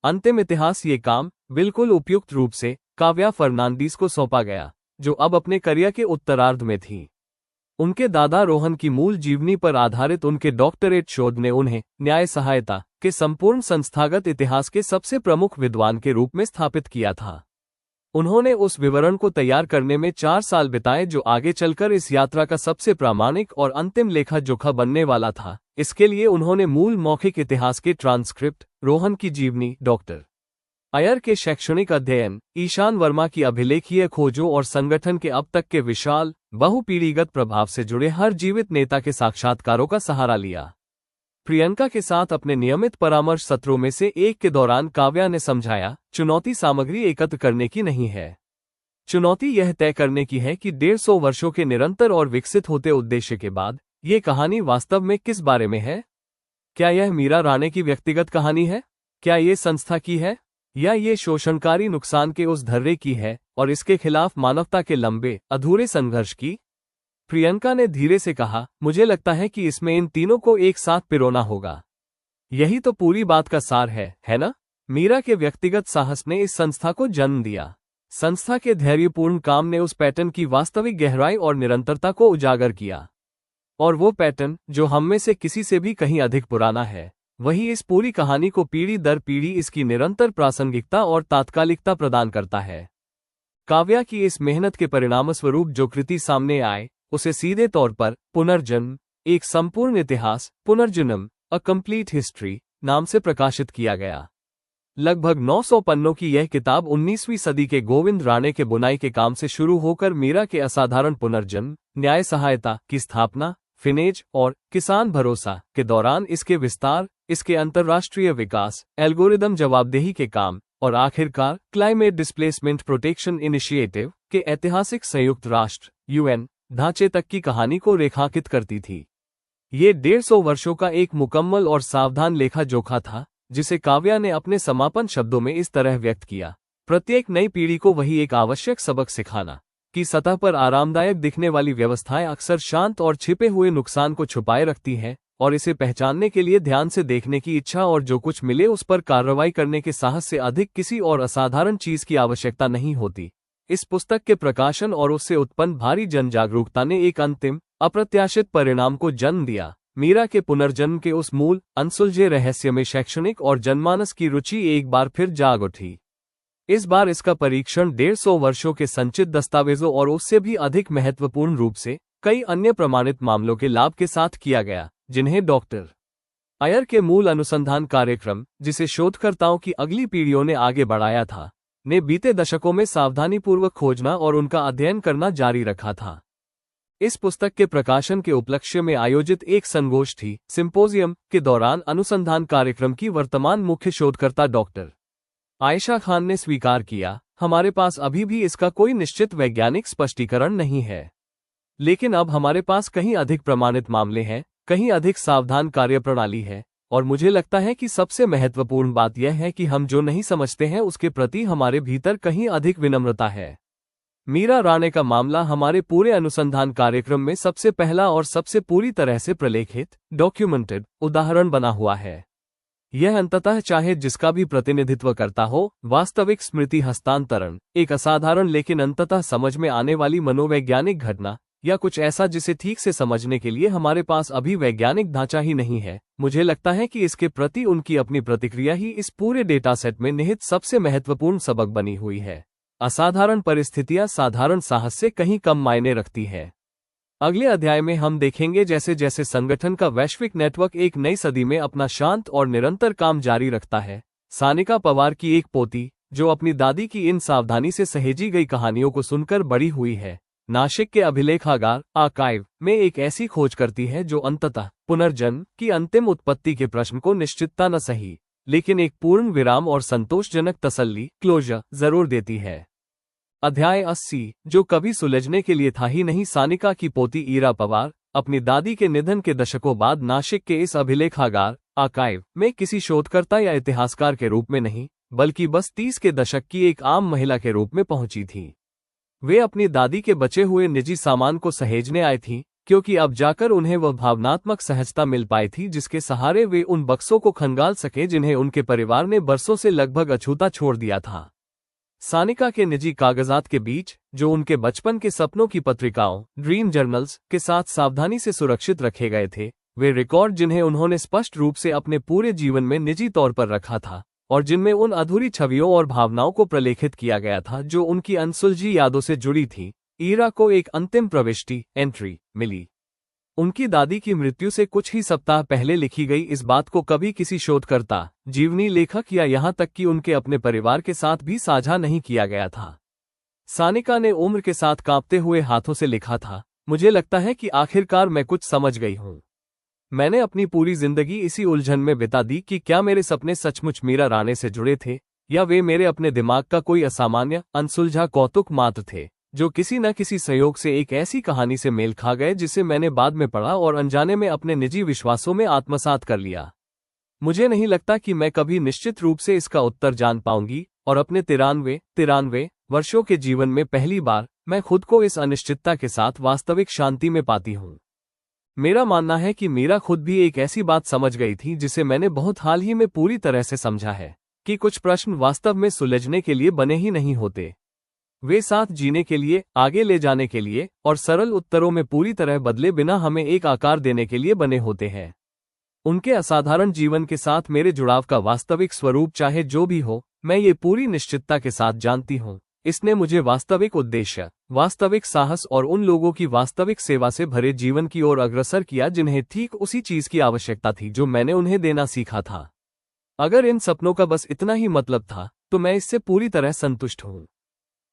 अंतिम इतिहास ये काम बिल्कुल उपयुक्त रूप से काव्या फर्नांडीज को सौंपा गया, जो अब अपने करियर के उत्तरार्ध में थी। उनके दादा रोहन की मूल जीवनी पर आधारित उनके डॉक्टरेट शोध ने उन्हें न्याय सहायता के संपूर्ण संस्थागत इतिहास के सबसे प्रमुख विद्वान के रूप में स्थापित किया था। उन्होंने उस विवरण को तैयार करने में 4 साल बिताए, जो आगे चलकर इस यात्रा का सबसे प्रामाणिक और अंतिम लेखा जोखा बनने वाला था। इसके लिए उन्होंने मूल मौखिक इतिहास के ट्रांसक्रिप्ट, रोहन की जीवनी, डॉक्टर अय्यर के शैक्षणिक अध्ययन, ईशान वर्मा की अभिलेखीय खोजों और संगठन के अब तक के विशाल बहुपीढ़ीगत प्रभाव से जुड़े हर जीवित नेता के साक्षात्कारों का सहारा लिया। प्रियंका के साथ अपने नियमित परामर्श सत्रों में से एक के दौरान काव्या ने समझाया, चुनौती सामग्री एकत्र करने की नहीं है। चुनौती यह तय करने की है कि 150 वर्षों के निरंतर और विकसित होते उद्देश्य के बाद ये कहानी वास्तव में किस बारे में है। क्या यह मीरा राणे की व्यक्तिगत कहानी है? क्या ये संस्था की है? या ये शोषणकारी नुकसान के उस धर्रे की है और इसके खिलाफ मानवता के लंबे अधूरे संघर्ष की? प्रियंका ने धीरे से कहा, मुझे लगता है कि इसमें इन तीनों को एक साथ पिरोना होगा। यही तो पूरी बात का सार है ना? मीरा के व्यक्तिगत साहस ने इस संस्था को जन्म दिया। संस्था के धैर्यपूर्ण काम ने उस पैटर्न की वास्तविक गहराई और निरंतरता को उजागर किया। और वो पैटर्न, जो हम में से किसी से भी कहीं अधिक पुराना है, वही इस पूरी कहानी को पीढ़ी दर पीढ़ी इसकी निरंतर प्रासंगिकता और तात्कालिकता प्रदान करता है। काव्या की इस मेहनत के परिणामस्वरूप जो कृति सामने आए, उसे सीधे तौर पर पुनर्जन्म, एक संपूर्ण इतिहास, पुनर्जन्म, अ कंप्लीट हिस्ट्री नाम से प्रकाशित किया गया। लगभग 900 पन्नों की यह किताब 19वीं सदी के गोविंद राणे के बुनाई के काम से शुरू होकर मीरा के असाधारण पुनर्जन्म, न्याय सहायता की स्थापना, फिनेज और किसान भरोसा के दौरान इसके विस्तार, इसके अंतर्राष्ट्रीय विकास, एल्गोरिदम जवाबदेही के काम और आखिरकार क्लाइमेट डिस्प्लेसमेंट प्रोटेक्शन इनिशिएटिव के ऐतिहासिक संयुक्त राष्ट्र (UN) ढांचे तक की कहानी को रेखांकित करती थी। ये 150 वर्षों का एक मुकम्मल और सावधान लेखा जोखा था, जिसे काव्या ने अपने समापन शब्दों में इस तरह व्यक्त किया, प्रत्येक नई पीढ़ी को वही एक आवश्यक सबक सिखाना कि सतह पर आरामदायक दिखने वाली व्यवस्थाएं अक्सर शांत और छिपे हुए नुकसान को छुपाए रखती हैं, और इसे पहचानने के लिए ध्यान से देखने की इच्छा और जो कुछ मिले उस पर कार्रवाई करने के साहस से अधिक किसी और असाधारण चीज की आवश्यकता नहीं होती। इस पुस्तक के प्रकाशन और उससे उत्पन्न भारी जन जागरूकता ने एक अंतिम, अप्रत्याशित परिणाम को जन्म दिया। मीरा के पुनर्जन्म के उस मूल, अनसुलझे रहस्य में शैक्षणिक और जनमानस की रुचि एक बार फिर जाग उठी। इस बार इसका परीक्षण 150 वर्षों के संचित दस्तावेजों और उससे भी अधिक महत्वपूर्ण रूप से कई अन्य प्रमाणित मामलों के लाभ के साथ किया गया, जिन्हें डॉक्टर अय्यर के मूल अनुसंधान कार्यक्रम, जिसे शोधकर्ताओं की अगली पीढ़ियों ने आगे बढ़ाया था, ने बीते दशकों में सावधानीपूर्वक खोजना और उनका अध्ययन करना जारी रखा था। इस पुस्तक के प्रकाशन के उपलक्ष्य में आयोजित एक संगोष्ठी, सिंपोजियम के दौरान अनुसंधान कार्यक्रम की वर्तमान मुख्य शोधकर्ता डॉक्टर आयशा खान ने स्वीकार किया, हमारे पास अभी भी इसका कोई निश्चित वैज्ञानिक स्पष्टीकरण नहीं है, लेकिन अब हमारे पास कहीं अधिक प्रमाणित मामले हैं, कहीं अधिक सावधान कार्यप्रणाली है, और मुझे लगता है कि सबसे महत्वपूर्ण बात यह है कि हम जो नहीं समझते हैं उसके प्रति हमारे भीतर कहीं अधिक विनम्रता है। मीरा राणे का मामला हमारे पूरे अनुसंधान कार्यक्रम में सबसे पहला और सबसे पूरी तरह से प्रलेखित, डॉक्यूमेंटेड उदाहरण बना हुआ है। यह अंततः चाहे जिसका भी प्रतिनिधित्व करता हो, वास्तविक स्मृति हस्तांतरण, एक असाधारण लेकिन अंततः समझ में आने वाली मनोवैज्ञानिक घटना, या कुछ ऐसा जिसे ठीक से समझने के लिए हमारे पास अभी वैज्ञानिक ढांचा ही नहीं है, मुझे लगता है कि इसके प्रति उनकी अपनी प्रतिक्रिया ही इस पूरे डेटा सेट में निहित सबसे महत्वपूर्ण सबक बनी हुई है। असाधारण परिस्थितियां साधारण साहस से कहीं कम मायने रखती है। अगले अध्याय में हम देखेंगे जैसे जैसे संगठन का वैश्विक नेटवर्क एक नई सदी में अपना शांत और निरंतर काम जारी रखता है। सानिका पवार की एक पोती, जो अपनी दादी की इन सावधानी से सहेजी गई कहानियों को सुनकर बड़ी हुई है, नासिक के अभिलेखागार आर्काइव में एक ऐसी खोज करती है जो अंततः पुनर्जन्म की अंतिम उत्पत्ति के प्रश्न को निश्चितता न सही, लेकिन एक पूर्ण विराम और संतोषजनक तसल्ली, क्लोजर, जरूर देती है। अध्याय 80, जो कभी सुलझने के लिए था ही नहीं। सानिका की पोती ईरा पवार अपनी दादी के निधन के दशकों बाद नासिक के इस अभिलेखागार आर्काइव में किसी शोधकर्ता या इतिहासकार के रूप में नहीं, बल्कि बस 30 के दशक की एक आम महिला के रूप में पहुंची थी। वे अपनी दादी के बचे हुए निजी सामान को सहेजने आई थीं, क्योंकि अब जाकर उन्हें वह भावनात्मक सहजता मिल पाई थी जिसके सहारे वे उन बक्सों को खंगाल सके जिन्हें उनके परिवार ने बरसों से लगभग अछूता छोड़ दिया था। सानिका के निजी कागजात के बीच, जो उनके बचपन के सपनों की पत्रिकाओं, ड्रीम जर्नल्स के साथ सावधानी से सुरक्षित रखे गए थे, वे रिकॉर्ड जिन्हें उन्होंने स्पष्ट रूप से अपने पूरे जीवन में निजी तौर पर रखा था और जिनमें उन अधूरी छवियों और भावनाओं को प्रलेखित किया गया था जो उनकी अनसुलझी यादों से जुड़ी थी, ईरा को एक अंतिम प्रविष्टि एंट्री मिली। उनकी दादी की मृत्यु से कुछ ही सप्ताह पहले लिखी गई इस बात को कभी किसी शोधकर्ता, जीवनी लेखक या यहाँ तक कि उनके अपने परिवार के साथ भी साझा नहीं किया गया था। सानिका ने उम्र के साथ कांपते हुए हाथों से लिखा था, मुझे लगता है कि आखिरकार मैं कुछ समझ गई हूँ। मैंने अपनी पूरी जिंदगी इसी उलझन में बिता दी कि क्या मेरे सपने सचमुच मीरा राणे से जुड़े थे या वे मेरे अपने दिमाग का कोई असामान्य, अनसुलझा कौतुक मात्र थे जो किसी न किसी संयोग से एक ऐसी कहानी से मेल खा गए जिसे मैंने बाद में पढ़ा और अनजाने में अपने निजी विश्वासों में आत्मसात कर लिया। मुझे नहीं लगता कि मैं कभी निश्चित रूप से इसका उत्तर जान पाऊंगी और अपने 93 वर्षों के जीवन में पहली बार मैं खुद को इस अनिश्चितता के साथ वास्तविक शांति में पाती हूँ। मेरा मानना है कि मीरा खुद भी एक ऐसी बात समझ गई थी जिसे मैंने बहुत हाल ही में पूरी तरह से समझा है कि कुछ प्रश्न वास्तव में सुलझने के लिए बने ही नहीं होते, वे साथ जीने के लिए, आगे ले जाने के लिए और सरल उत्तरों में पूरी तरह बदले बिना हमें एक आकार देने के लिए बने होते हैं। उनके असाधारण जीवन के साथ मेरे जुड़ाव का वास्तविक स्वरूप चाहे जो भी हो, मैं ये पूरी निश्चितता के साथ जानती हूँ, इसने मुझे वास्तविक उद्देश्य, वास्तविक साहस और उन लोगों की वास्तविक सेवा से भरे जीवन की ओर अग्रसर किया जिन्हें ठीक उसी चीज की आवश्यकता थी जो मैंने उन्हें देना सीखा था। अगर इन सपनों का बस इतना ही मतलब था तो मैं इससे पूरी तरह संतुष्ट हूँ।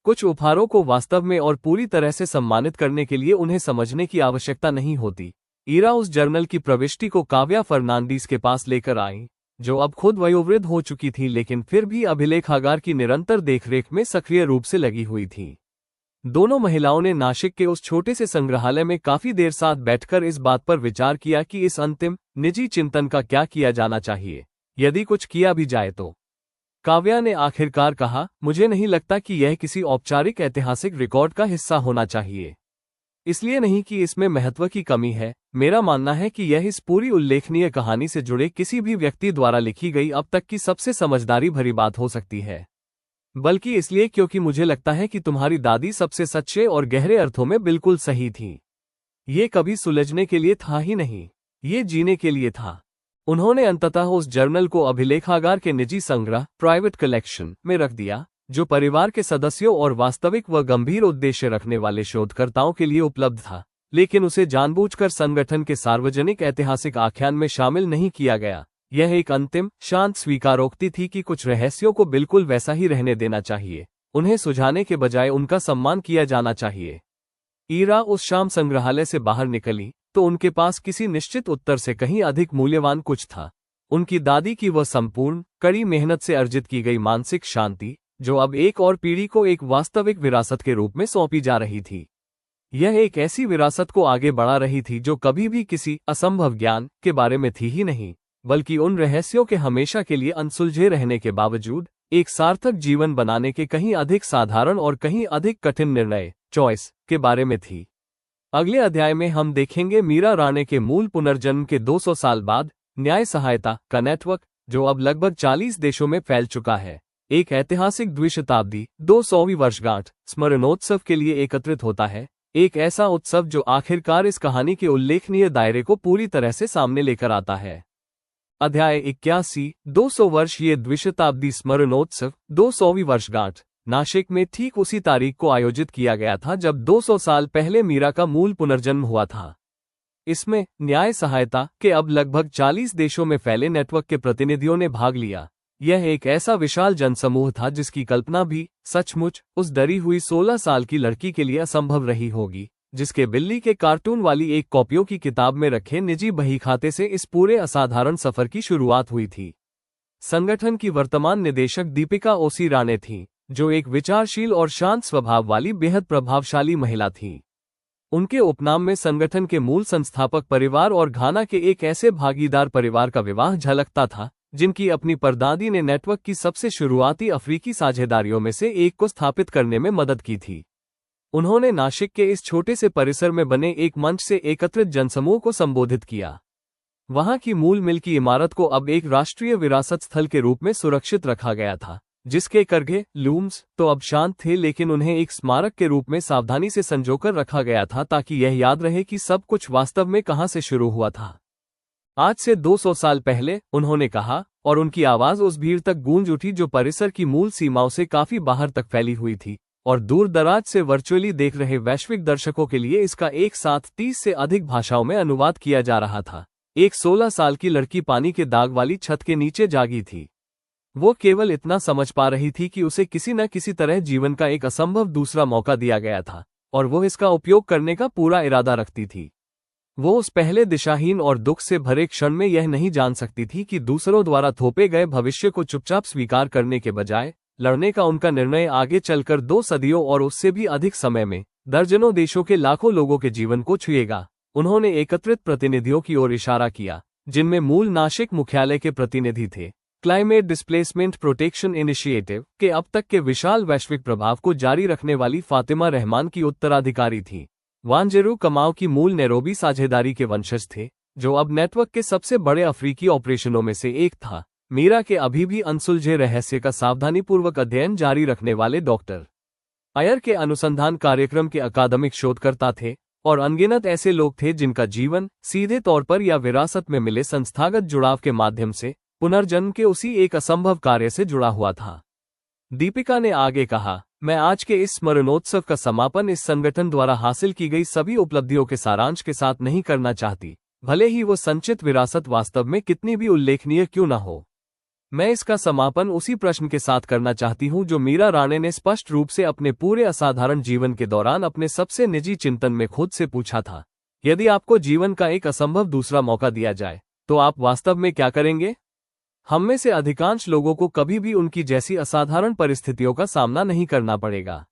कुछ उपहारों को वास्तव में और पूरी तरह से सम्मानित करने के लिए उन्हें समझने की आवश्यकता नहीं होती। ईरा उस जर्नल की प्रविष्टि को काव्या फर्नांडीज के पास लेकर आई, जो अब खुद वयोवृद्ध हो चुकी थी लेकिन फिर भी अभिलेखागार की निरंतर देखरेख में सक्रिय रूप से लगी हुई थी। दोनों महिलाओं ने नासिक के उस छोटे से संग्रहालय में काफी देर साथ बैठकर इस बात पर विचार किया कि इस अंतिम, निजी चिंतन का क्या किया जाना चाहिए, यदि कुछ किया भी जाए तो। काव्या ने आखिरकार कहा, मुझे नहीं लगता कि यह किसी औपचारिक ऐतिहासिक रिकॉर्ड का हिस्सा होना चाहिए। इसलिए नहीं कि इसमें महत्व की कमी है, मेरा मानना है कि यह इस पूरी उल्लेखनीय कहानी से जुड़े किसी भी व्यक्ति द्वारा लिखी गई अब तक की सबसे समझदारी भरी बात हो सकती है। बल्कि इसलिए क्योंकि मुझे लगता है कि तुम्हारी दादी सबसे सच्चे और गहरे अर्थों में बिल्कुल सही थी। ये कभी सुलझने के लिए था ही नहीं, ये जीने के लिए था। उन्होंने अंततः उस जर्नल को अभिलेखागार के निजी संग्रह, प्राइवेट कलेक्शन में रख दिया, जो परिवार के सदस्यों और वास्तविक व गंभीर उद्देश्य रखने वाले शोधकर्ताओं के लिए उपलब्ध था, लेकिन उसे जानबूझकर संगठन के सार्वजनिक ऐतिहासिक आख्यान में शामिल नहीं किया गया। यह एक अंतिम, शांत स्वीकारोक्ति थी कि कुछ रहस्यों को बिल्कुल वैसा ही रहने देना चाहिए, उन्हें सुझाने के बजाय उनका सम्मान किया जाना चाहिए। ईरा उस शाम संग्रहालय से बाहर निकली तो उनके पास किसी निश्चित उत्तर से कहीं अधिक मूल्यवान कुछ था, उनकी दादी की वह संपूर्ण, कड़ी मेहनत से अर्जित की गई मानसिक शांति, जो अब एक और पीढ़ी को एक वास्तविक विरासत के रूप में सौंपी जा रही थी। यह एक ऐसी विरासत को आगे बढ़ा रही थी जो कभी भी किसी असंभव ज्ञान के बारे में थी ही नहीं, बल्कि उन रहस्यों के हमेशा के लिए अनसुलझे रहने के बावजूद एक सार्थक जीवन बनाने के कहीं अधिक साधारण और कहीं अधिक कठिन निर्णय, चॉइस के बारे में थी। अगले अध्याय में हम देखेंगे मीरा राणे के मूल पुनर्जन्म के 200 साल बाद न्याय सहायता का नेटवर्क, जो अब लगभग 40 देशों में फैल चुका है, एक ऐतिहासिक द्विशताब्दी 200वीं वर्षगांठ स्मरणोत्सव के लिए एकत्रित होता है। एक ऐसा उत्सव जो आखिरकार इस कहानी के उल्लेखनीय दायरे को पूरी तरह से सामने लेकर आता है। अध्याय 81, 200 वर्ष। ये द्विशताब्दी स्मरणोत्सव 200वीं वर्षगांठ नासिक में ठीक उसी तारीख को आयोजित किया गया था जब 200 साल पहले मीरा का मूल पुनर्जन्म हुआ था। इसमें न्याय सहायता के अब लगभग 40 देशों में फैले नेटवर्क के प्रतिनिधियों ने भाग लिया। यह एक ऐसा विशाल जनसमूह था जिसकी कल्पना भी सचमुच उस डरी हुई 16 साल की लड़की के लिए असंभव रही होगी, जिसके बिल्ली के कार्टून वाली एक कॉपियों की किताब में रखे निजी बहीखाते से इस पूरे असाधारण सफर की शुरुआत हुई थी। संगठन की वर्तमान निदेशक दीपिका ओसी राणे थी, जो एक विचारशील और शांत स्वभाव वाली बेहद प्रभावशाली महिला थी। उनके उपनाम में संगठन के मूल संस्थापक परिवार और घाना के एक ऐसे भागीदार परिवार का विवाह झलकता था जिनकी अपनी परदादी ने नेटवर्क की सबसे शुरुआती अफ्रीकी साझेदारियों में से एक को स्थापित करने में मदद की थी। उन्होंने नासिक के इस छोटे से परिसर में बने एक मंच से एकत्रित जनसमूह को संबोधित किया। वहां की मूल मिल की इमारत को अब एक राष्ट्रीय विरासत स्थल के रूप में सुरक्षित रखा गया था, जिसके करघे लूम्स तो अब शांत थे, लेकिन उन्हें एक स्मारक के रूप में सावधानी से संजोकर रखा गया था ताकि यह याद रहे कि सब कुछ वास्तव में कहां से शुरू हुआ था। आज से 200 साल पहले, उन्होंने कहा, और उनकी आवाज उस भीड़ तक गूंज उठी जो परिसर की मूल सीमाओं से काफी बाहर तक फैली हुई थी, और दूर दराज से वर्चुअली देख रहे वैश्विक दर्शकों के लिए इसका एक साथ 30 से अधिक भाषाओं में अनुवाद किया जा रहा था। एक 16 साल की लड़की पानी के दाग वाली छत के नीचे जागी थी। वो केवल इतना समझ पा रही थी कि उसे किसी न किसी तरह जीवन का एक असंभव दूसरा मौका दिया गया था, और वो इसका उपयोग करने का पूरा इरादा रखती थी। वो उस पहले दिशाहीन और दुख से भरे क्षण में यह नहीं जान सकती थी कि दूसरों द्वारा थोपे गए भविष्य को चुपचाप स्वीकार करने के बजाय लड़ने का उनका निर्णय आगे चलकर 2 सदियों और उससे भी अधिक समय में दर्जनों देशों के लाखों लोगों के जीवन को छुएगा। उन्होंने एकत्रित प्रतिनिधियों की ओर इशारा किया, जिनमें मूल नासिक मुख्यालय के प्रतिनिधि थे। क्लाइमेट डिस्प्लेसमेंट प्रोटेक्शन इनिशिएटिव के अब तक के विशाल वैश्विक प्रभाव को जारी रखने वाली फातिमा रहमान की उत्तराधिकारी थी। वांजेरू कमाओ की मूल नैरोबी साझेदारी के वंशज थे, जो अब नेटवर्क के सबसे बड़े अफ्रीकी ऑपरेशनों में से एक था। मीरा के अभी भी अनसुलझे रहस्य का सावधानीपूर्वक अध्ययन जारी रखने वाले डॉक्टर अयर के अनुसंधान कार्यक्रम के अकादमिक शोधकर्ता थे, और अनगिनत ऐसे लोग थे जिनका जीवन सीधे तौर पर या विरासत में मिले संस्थागत जुड़ाव के माध्यम से पुनर्जन्म के उसी एक असंभव कार्य से जुड़ा हुआ था। दीपिका ने आगे कहा, मैं आज के इस स्मरणोत्सव का समापन इस संगठन द्वारा हासिल की गई सभी उपलब्धियों के सारांश के साथ नहीं करना चाहती, भले ही वो संचित विरासत वास्तव में कितनी भी उल्लेखनीय क्यों न हो। मैं इसका समापन उसी प्रश्न के साथ करना चाहती हूं जो मीरा राणे ने स्पष्ट रूप से अपने पूरे असाधारण जीवन के दौरान अपने सबसे निजी चिंतन में खुद से पूछा था। यदि आपको जीवन का एक असंभव दूसरा मौका दिया जाए, तो आप वास्तव में क्या करेंगे? हम में से अधिकांश लोगों को कभी भी उनकी जैसी असाधारण परिस्थितियों का सामना नहीं करना पड़ेगा।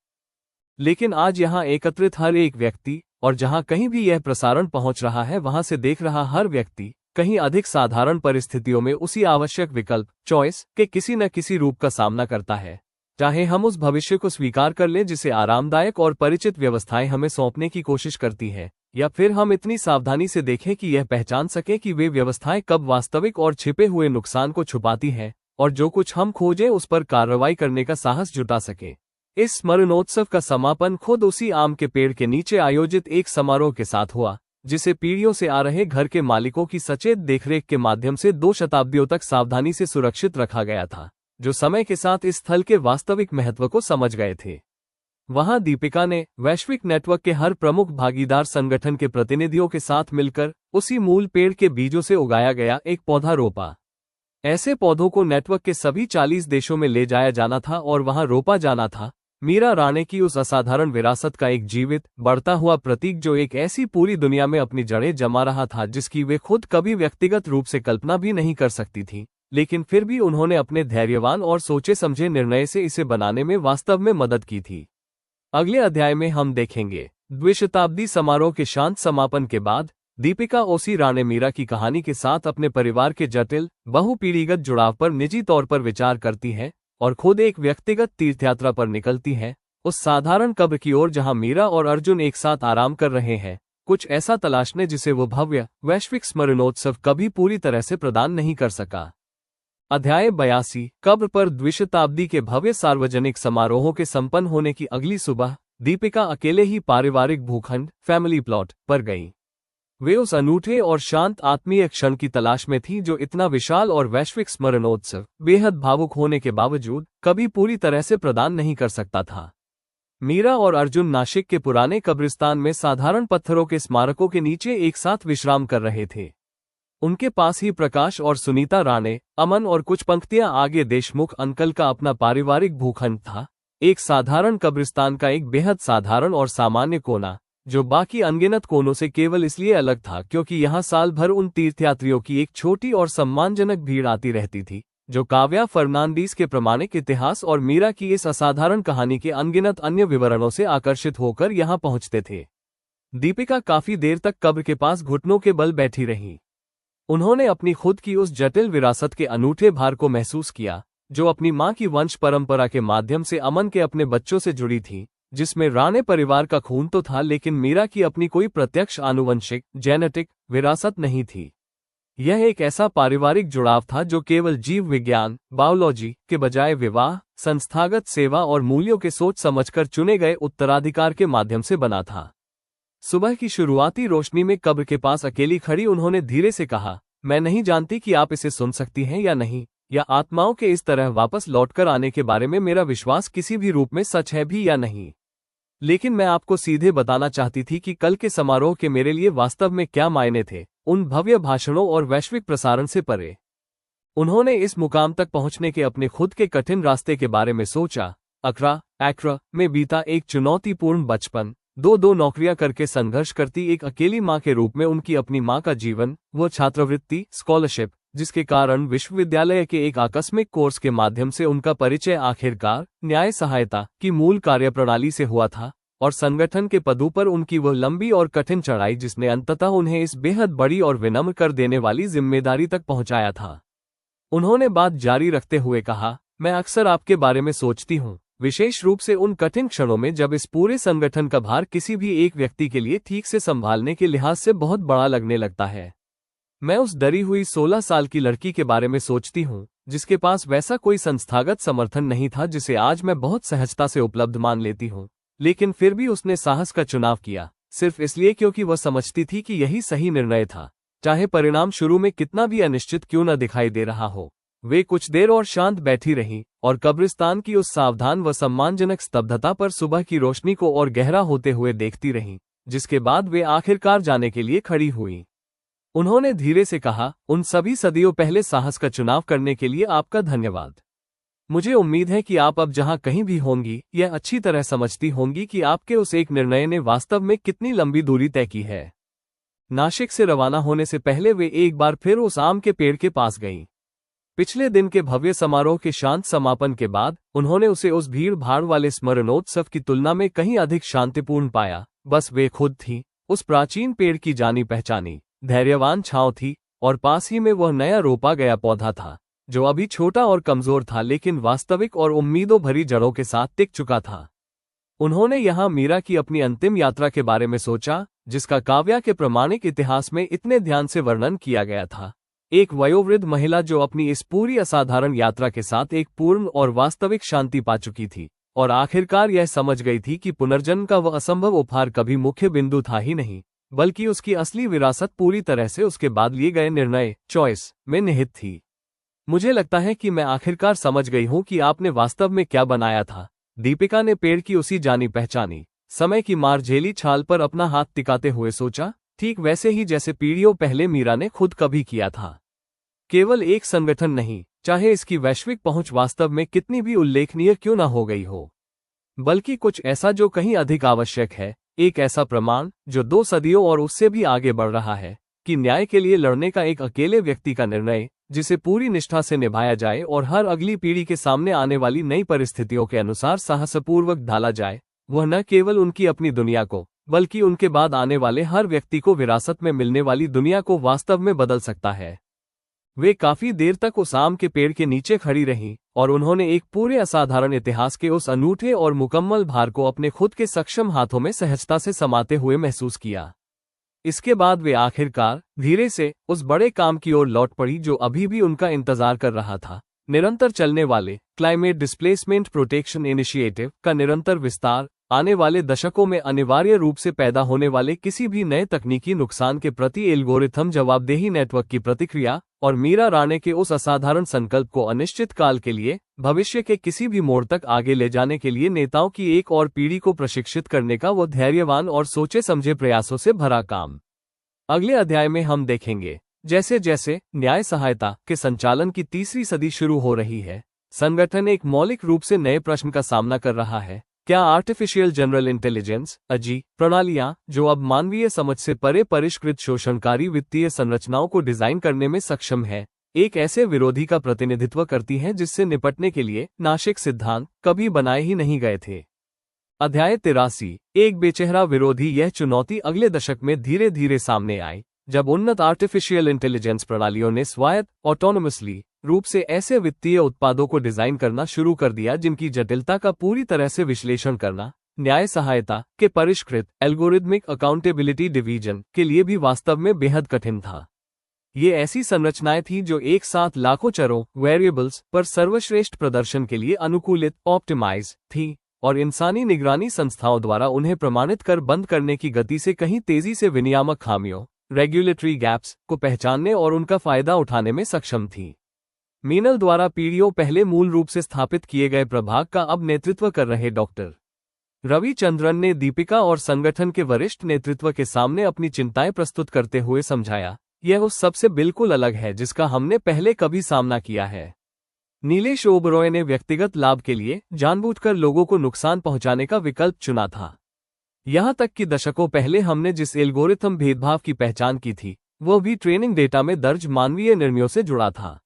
लेकिन आज यहाँ एकत्रित हर एक व्यक्ति, और जहाँ कहीं भी यह प्रसारण पहुंच रहा है वहां से देख रहा हर व्यक्ति, कहीं अधिक साधारण परिस्थितियों में उसी आवश्यक विकल्प चॉइस के किसी न किसी रूप का सामना करता है। चाहे हम उस भविष्य को स्वीकार कर लें जिसे आरामदायक और परिचित व्यवस्थाएं हमें सौंपने की कोशिश करती हैं, या फिर हम इतनी सावधानी से देखें कि यह पहचान सके कि वे व्यवस्थाएं कब वास्तविक और छिपे हुए नुकसान को छुपाती हैं, और जो कुछ हम खोजें उस पर कार्रवाई करने का साहस जुटा सके। इस स्मरणोत्सव का समापन खुद उसी आम के पेड़ के नीचे आयोजित एक समारोह के साथ हुआ, जिसे पीढ़ियों से आ रहे घर के मालिकों की सचेत देखरेख के माध्यम से 2 शताब्दियों तक सावधानी से सुरक्षित रखा गया था, जो समय के साथ इस स्थल के वास्तविक महत्व को समझ गए थे। वहां दीपिका ने वैश्विक नेटवर्क के हर प्रमुख भागीदार संगठन के प्रतिनिधियों के साथ मिलकर उसी मूल पेड़ के बीजों से उगाया गया एक पौधा रोपा। ऐसे पौधों को नेटवर्क के सभी 40 देशों में ले जाया जाना था और वहां रोपा जाना था, मीरा राणे की उस असाधारण विरासत का एक जीवित बढ़ता हुआ प्रतीक जो एक ऐसी पूरी दुनिया में अपनी जड़ें जमा रहा था जिसकी वे खुद कभी व्यक्तिगत रूप से कल्पना भी नहीं कर सकती थी, लेकिन फिर भी उन्होंने अपने धैर्यवान और सोचे समझे निर्णय से इसे बनाने में वास्तव में मदद की थी। अगले अध्याय में हम देखेंगे द्विशताब्दी समारोह के शांत समापन के बाद दीपिका ओसी राणे मीरा की कहानी के साथ अपने परिवार के जटिल बहुपीढ़ीगत जुड़ाव पर निजी तौर पर विचार करती है और खुद एक व्यक्तिगत तीर्थयात्रा पर निकलती है, उस साधारण कब्र की ओर जहां मीरा और अर्जुन एक साथ आराम कर रहे हैं, कुछ ऐसा तलाशने जिसे वो भव्य वैश्विक स्मरणोत्सव कभी पूरी तरह से प्रदान नहीं कर सका। अध्याय 82 कब्र पर द्विशताब्दी के भव्य सार्वजनिक समारोहों के संपन्न होने की अगली सुबह दीपिका अकेले ही पारिवारिक भूखंड फैमिली प्लॉट पर गई। वे उस अनूठे और शांत आत्मीय क्षण की तलाश में थी जो इतना विशाल और वैश्विक स्मरणोत्सव बेहद भावुक होने के बावजूद कभी पूरी तरह से प्रदान नहीं कर सकता था। मीरा और अर्जुन नासिक के पुराने कब्रिस्तान में साधारण पत्थरों के स्मारकों के नीचे एक साथ विश्राम कर रहे थे। उनके पास ही प्रकाश और सुनीता राणे, अमन और कुछ पंक्तियां आगे देशमुख अंकल का अपना पारिवारिक भूखंड था, एक साधारण कब्रिस्तान का एक बेहद साधारण और सामान्य कोना जो बाकी अनगिनत कोनों से केवल इसलिए अलग था क्योंकि यहाँ साल भर उन तीर्थयात्रियों की एक छोटी और सम्मानजनक भीड़ आती रहती थी जो काव्या फर्नांडीज के प्रमाणिक इतिहास और मीरा की इस असाधारण कहानी के अनगिनत अन्य विवरणों से आकर्षित होकर यहाँ पहुंचते थे। दीपिका काफी देर तक कब्र के पास घुटनों के बल बैठी रही। उन्होंने अपनी खुद की उस जटिल विरासत के अनूठे भार को महसूस किया जो अपनी मां की वंश परंपरा के माध्यम से अमन के अपने बच्चों से जुड़ी थी, जिसमें राणे परिवार का खून तो था, लेकिन मीरा की अपनी कोई प्रत्यक्ष आनुवंशिक जेनेटिक विरासत नहीं थी। यह एक ऐसा पारिवारिक जुड़ाव था जो केवल जीव विज्ञान बायोलॉजी के बजाय विवाह, संस्थागत सेवा और मूल्यों के सोच समझकर चुने गए उत्तराधिकार के माध्यम से बना था। सुबह की शुरुआती रोशनी में कब्र के पास अकेली खड़ी उन्होंने धीरे से कहा, मैं नहीं जानती कि आप इसे सुन सकती हैं या नहीं, या आत्माओं के इस तरह वापस लौटकर आने के बारे में मेरा विश्वास किसी भी रूप में सच है भी या नहीं। लेकिन मैं आपको सीधे बताना चाहती थी कि कल के समारोह के मेरे लिए वास्तव में क्या मायने थे, उन भव्य भाषणों और वैश्विक प्रसारण से परे। उन्होंने इस मुकाम तक पहुंचने के अपने खुद के कठिन रास्ते के बारे में सोचा। एक्रा में बीता एक चुनौतीपूर्ण बचपन, दो नौकरियां करके संघर्ष करती एक अकेली मां के रूप में उनकी अपनी मां का जीवन, वो छात्रवृत्ति स्कॉलरशिप जिसके कारण विश्वविद्यालय के एक आकस्मिक कोर्स के माध्यम से उनका परिचय आखिरकार न्याय सहायता की मूल कार्यप्रणाली से हुआ था, और संगठन के पदों पर उनकी वह लंबी और कठिन चढ़ाई जिसने अंततः उन्हें इस बेहद बड़ी और विनम्र कर देने वाली जिम्मेदारी तक पहुंचाया था। उन्होंने बात जारी रखते हुए कहा, मैं अक्सर आपके बारे में सोचती हूँ, विशेष रूप से उन कठिन क्षणों में जब इस पूरे संगठन का भार किसी भी एक व्यक्ति के लिए ठीक से संभालने के लिहाज से बहुत बड़ा लगने लगता है। मैं उस डरी हुई 16 साल की लड़की के बारे में सोचती हूँ जिसके पास वैसा कोई संस्थागत समर्थन नहीं था जिसे आज मैं बहुत सहजता से उपलब्ध मान लेती हूँ, लेकिन फिर भी उसने साहस का चुनाव किया, सिर्फ इसलिए क्योंकि वह समझती थी कि यही सही निर्णय था, चाहे परिणाम शुरू में कितना भी अनिश्चित क्यों न दिखाई दे रहा हो। वे कुछ देर और शांत बैठी रहीं और कब्रिस्तान की उस सावधान व सम्मानजनक स्तब्धता पर सुबह की रोशनी को और गहरा होते हुए देखती रहीं, जिसके बाद वे आखिरकार जाने के लिए खड़ी हुईं। उन्होंने धीरे से कहा, उन सभी सदियों पहले साहस का चुनाव करने के लिए आपका धन्यवाद। मुझे उम्मीद है कि आप अब जहां कहीं भी होंगी यह अच्छी तरह समझती होंगी कि आपके उस एक निर्णय ने वास्तव में कितनी लंबी दूरी तय की है। नासिक से रवाना होने से पहले वे एक बार फिर उस आम के पेड़ के पास गईं। पिछले दिन के भव्य समारोह के शांत समापन के बाद उन्होंने उसे उस भीड़ भाड़ वाले स्मरणोत्सव की तुलना में कहीं अधिक शांतिपूर्ण पाया। बस वे खुद थी, उस प्राचीन पेड़ की जानी पहचानी धैर्यवान छांव थी, और पास ही में वह नया रोपा गया पौधा था जो अभी छोटा और कमजोर था लेकिन वास्तविक और उम्मीदों भरी जड़ों के साथ टिक चुका था। उन्होंने यहाँ मीरा की अपनी अंतिम यात्रा के बारे में सोचा, जिसका काव्या के प्रमाणिक इतिहास में इतने ध्यान से वर्णन किया गया था। एक वयोवृद्ध महिला जो अपनी इस पूरी असाधारण यात्रा के साथ एक पूर्ण और वास्तविक शांति पा चुकी थी, और आखिरकार यह समझ गई थी कि पुनर्जन्म का वह असंभव उपहार कभी मुख्य बिंदु था ही नहीं, बल्कि उसकी असली विरासत पूरी तरह से उसके बाद लिए गए निर्णय चॉइस में निहित थी। मुझे लगता है कि मैं आखिरकार समझ गई हूं कि आपने वास्तव में क्या बनाया था। दीपिका ने पेड़ की उसी जानी पहचानी समय की मार झेली छाल पर अपना हाथ टिकाते हुए सोचा, ठीक वैसे ही जैसे पीढ़ियों पहले मीरा ने खुद कभी किया था। केवल एक संगठन नहीं, चाहे इसकी वैश्विक पहुंच वास्तव में कितनी भी उल्लेखनीय क्यों न हो गई हो, बल्कि कुछ ऐसा जो कहीं अधिक आवश्यक है, एक ऐसा प्रमाण जो 2 सदियों और उससे भी आगे बढ़ रहा है कि न्याय के लिए लड़ने का एक अकेले व्यक्ति का निर्णय, जिसे पूरी निष्ठा से निभाया जाए और हर अगली पीढ़ी के सामने आने वाली नई परिस्थितियों के अनुसार साहसपूर्वक ढाला जाए, वह न केवल उनकी अपनी दुनिया को बल्कि उनके बाद आने वाले हर व्यक्ति को विरासत में मिलने वाली दुनिया को वास्तव में बदल सकता है। वे काफी देर तक उस आम के पेड़ के नीचे खड़ी रहीं और उन्होंने एक पूरे असाधारण इतिहास के उस अनूठे और मुकम्मल भार को अपने खुद के सक्षम हाथों में सहजता से समाते हुए महसूस किया। इसके बाद वे आखिरकार धीरे से उस बड़े काम की ओर लौट पड़ी जो अभी भी उनका इंतजार कर रहा था, निरंतर चलने वाले क्लाइमेट डिस्प्लेसमेंट प्रोटेक्शन इनिशिएटिव का निरंतर विस्तार, आने वाले दशकों में अनिवार्य रूप से पैदा होने वाले किसी भी नए तकनीकी नुकसान के प्रति एल्गोरिथम जवाबदेही नेटवर्क की प्रतिक्रिया, और मीरा राणे के उस असाधारण संकल्प को अनिश्चित काल के लिए भविष्य के किसी भी मोड़ तक आगे ले जाने के लिए नेताओं की एक और पीढ़ी को प्रशिक्षित करने का वो धैर्यवान और सोचे समझे प्रयासों से भरा काम। अगले अध्याय में हम देखेंगे जैसे जैसे न्याय सहायता के संचालन की 3री सदी शुरू हो रही है, संगठन एक मौलिक रूप से नए प्रश्न का सामना कर रहा है। क्या आर्टिफिशियल जनरल इंटेलिजेंस (AGI) प्रणालियां, जो अब मानवीय समझ से परे परिष्कृत शोषणकारी वित्तीय संरचनाओं को डिजाइन करने में सक्षम है, एक ऐसे विरोधी का प्रतिनिधित्व करती हैं जिससे निपटने के लिए नासिक सिद्धांत कभी बनाए ही नहीं गए थे। अध्याय 83, एक बेचेहरा विरोधी। यह चुनौती अगले दशक में धीरे धीरे सामने आई जब उन्नत आर्टिफिशियल इंटेलिजेंस प्रणालियों ने स्वायत्त ऑटोनोमसली रूप से ऐसे वित्तीय उत्पादों को डिजाइन करना शुरू कर दिया जिनकी जटिलता का पूरी तरह से विश्लेषण करना, न्याय सहायता के परिष्कृत एल्गोरिदमिक अकाउंटेबिलिटी डिवीजन के लिए भी वास्तव में बेहद कठिन था। ये ऐसी संरचनाएं थीं जो एक साथ लाखों चरों वेरिएबल्स पर सर्वश्रेष्ठ प्रदर्शन के लिए अनुकूलित ऑप्टिमाइज थी और इंसानी निगरानी संस्थाओं द्वारा उन्हें प्रमाणित कर बंद करने की गति से कहीं तेजी से विनियामक खामियों रेगुलेटरी गैप्स को पहचानने और उनका फायदा उठाने में सक्षम थी। मीनल द्वारा पीढ़ियों पहले मूल रूप से स्थापित किए गए प्रभाग का अब नेतृत्व कर रहे डॉक्टर रविचंद्रन ने दीपिका और संगठन के वरिष्ठ नेतृत्व के सामने अपनी चिंताएं प्रस्तुत करते हुए समझाया, यह उस सबसे बिल्कुल अलग है जिसका हमने पहले कभी सामना किया है। नीलेश ओबरॉय ने व्यक्तिगत लाभ के लिए जानबूझकर लोगों को नुकसान पहुंचाने का विकल्प चुना था। यहां तक कि दशकों पहले हमने जिस एल्गोरिथम भेदभाव की पहचान की थी वह भी ट्रेनिंग डेटा में दर्ज मानवीय निर्णयों से जुड़ा था।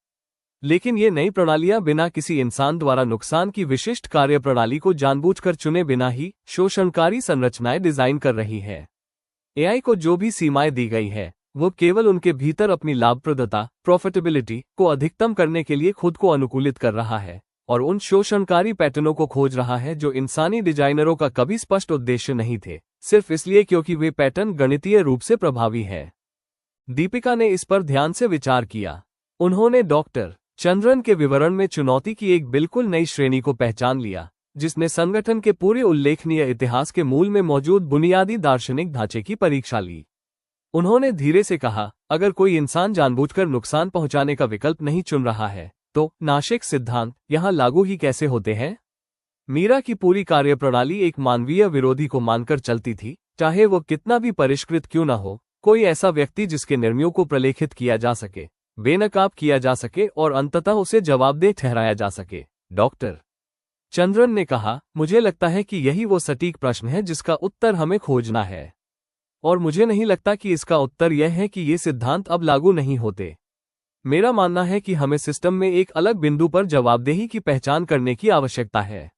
लेकिन ये नई प्रणालियां बिना किसी इंसान द्वारा नुकसान की विशिष्ट कार्यप्रणाली को जानबूझकर चुने बिना ही शोषणकारी संरचनाएं डिजाइन कर रही है। एआई को जो भी सीमाएं दी गई है वो केवल उनके भीतर अपनी लाभप्रदता प्रॉफिटेबिलिटी को अधिकतम करने के लिए खुद को अनुकूलित कर रहा है और उन शोषणकारी पैटर्नों को खोज रहा है जो इंसानी डिजाइनरों का कभी स्पष्ट उद्देश्य नहीं थे, सिर्फ इसलिए क्योंकि वे पैटर्न गणितीय रूप से प्रभावी है। दीपिका ने इस पर ध्यान से विचार किया। उन्होंने डॉक्टर चंद्रन के विवरण में चुनौती की एक बिल्कुल नई श्रेणी को पहचान लिया, जिसने संगठन के पूरे उल्लेखनीय इतिहास के मूल में मौजूद बुनियादी दार्शनिक ढांचे की परीक्षा ली। उन्होंने धीरे से कहा, अगर कोई इंसान जानबूझकर नुकसान पहुंचाने का विकल्प नहीं चुन रहा है तो नाशिक सिद्धांत यहां लागू ही कैसे होते हैं? मीरा की पूरी कार्यप्रणाली एक मानवीय विरोधी को मानकर चलती थी, चाहे वो कितना भी परिष्कृत क्यों न हो। कोई ऐसा व्यक्ति जिसके निर्णयों को प्रलेखित किया जा सके, बेनकाब किया जा सके और अंततः उसे जवाबदेह ठहराया जा सके। डॉक्टर चंद्रन ने कहा, मुझे लगता है कि यही वो सटीक प्रश्न है जिसका उत्तर हमें खोजना है, और मुझे नहीं लगता कि इसका उत्तर यह है कि ये सिद्धांत अब लागू नहीं होते। मेरा मानना है कि हमें सिस्टम में एक अलग बिंदु पर जवाबदेही की पहचान करने की आवश्यकता है।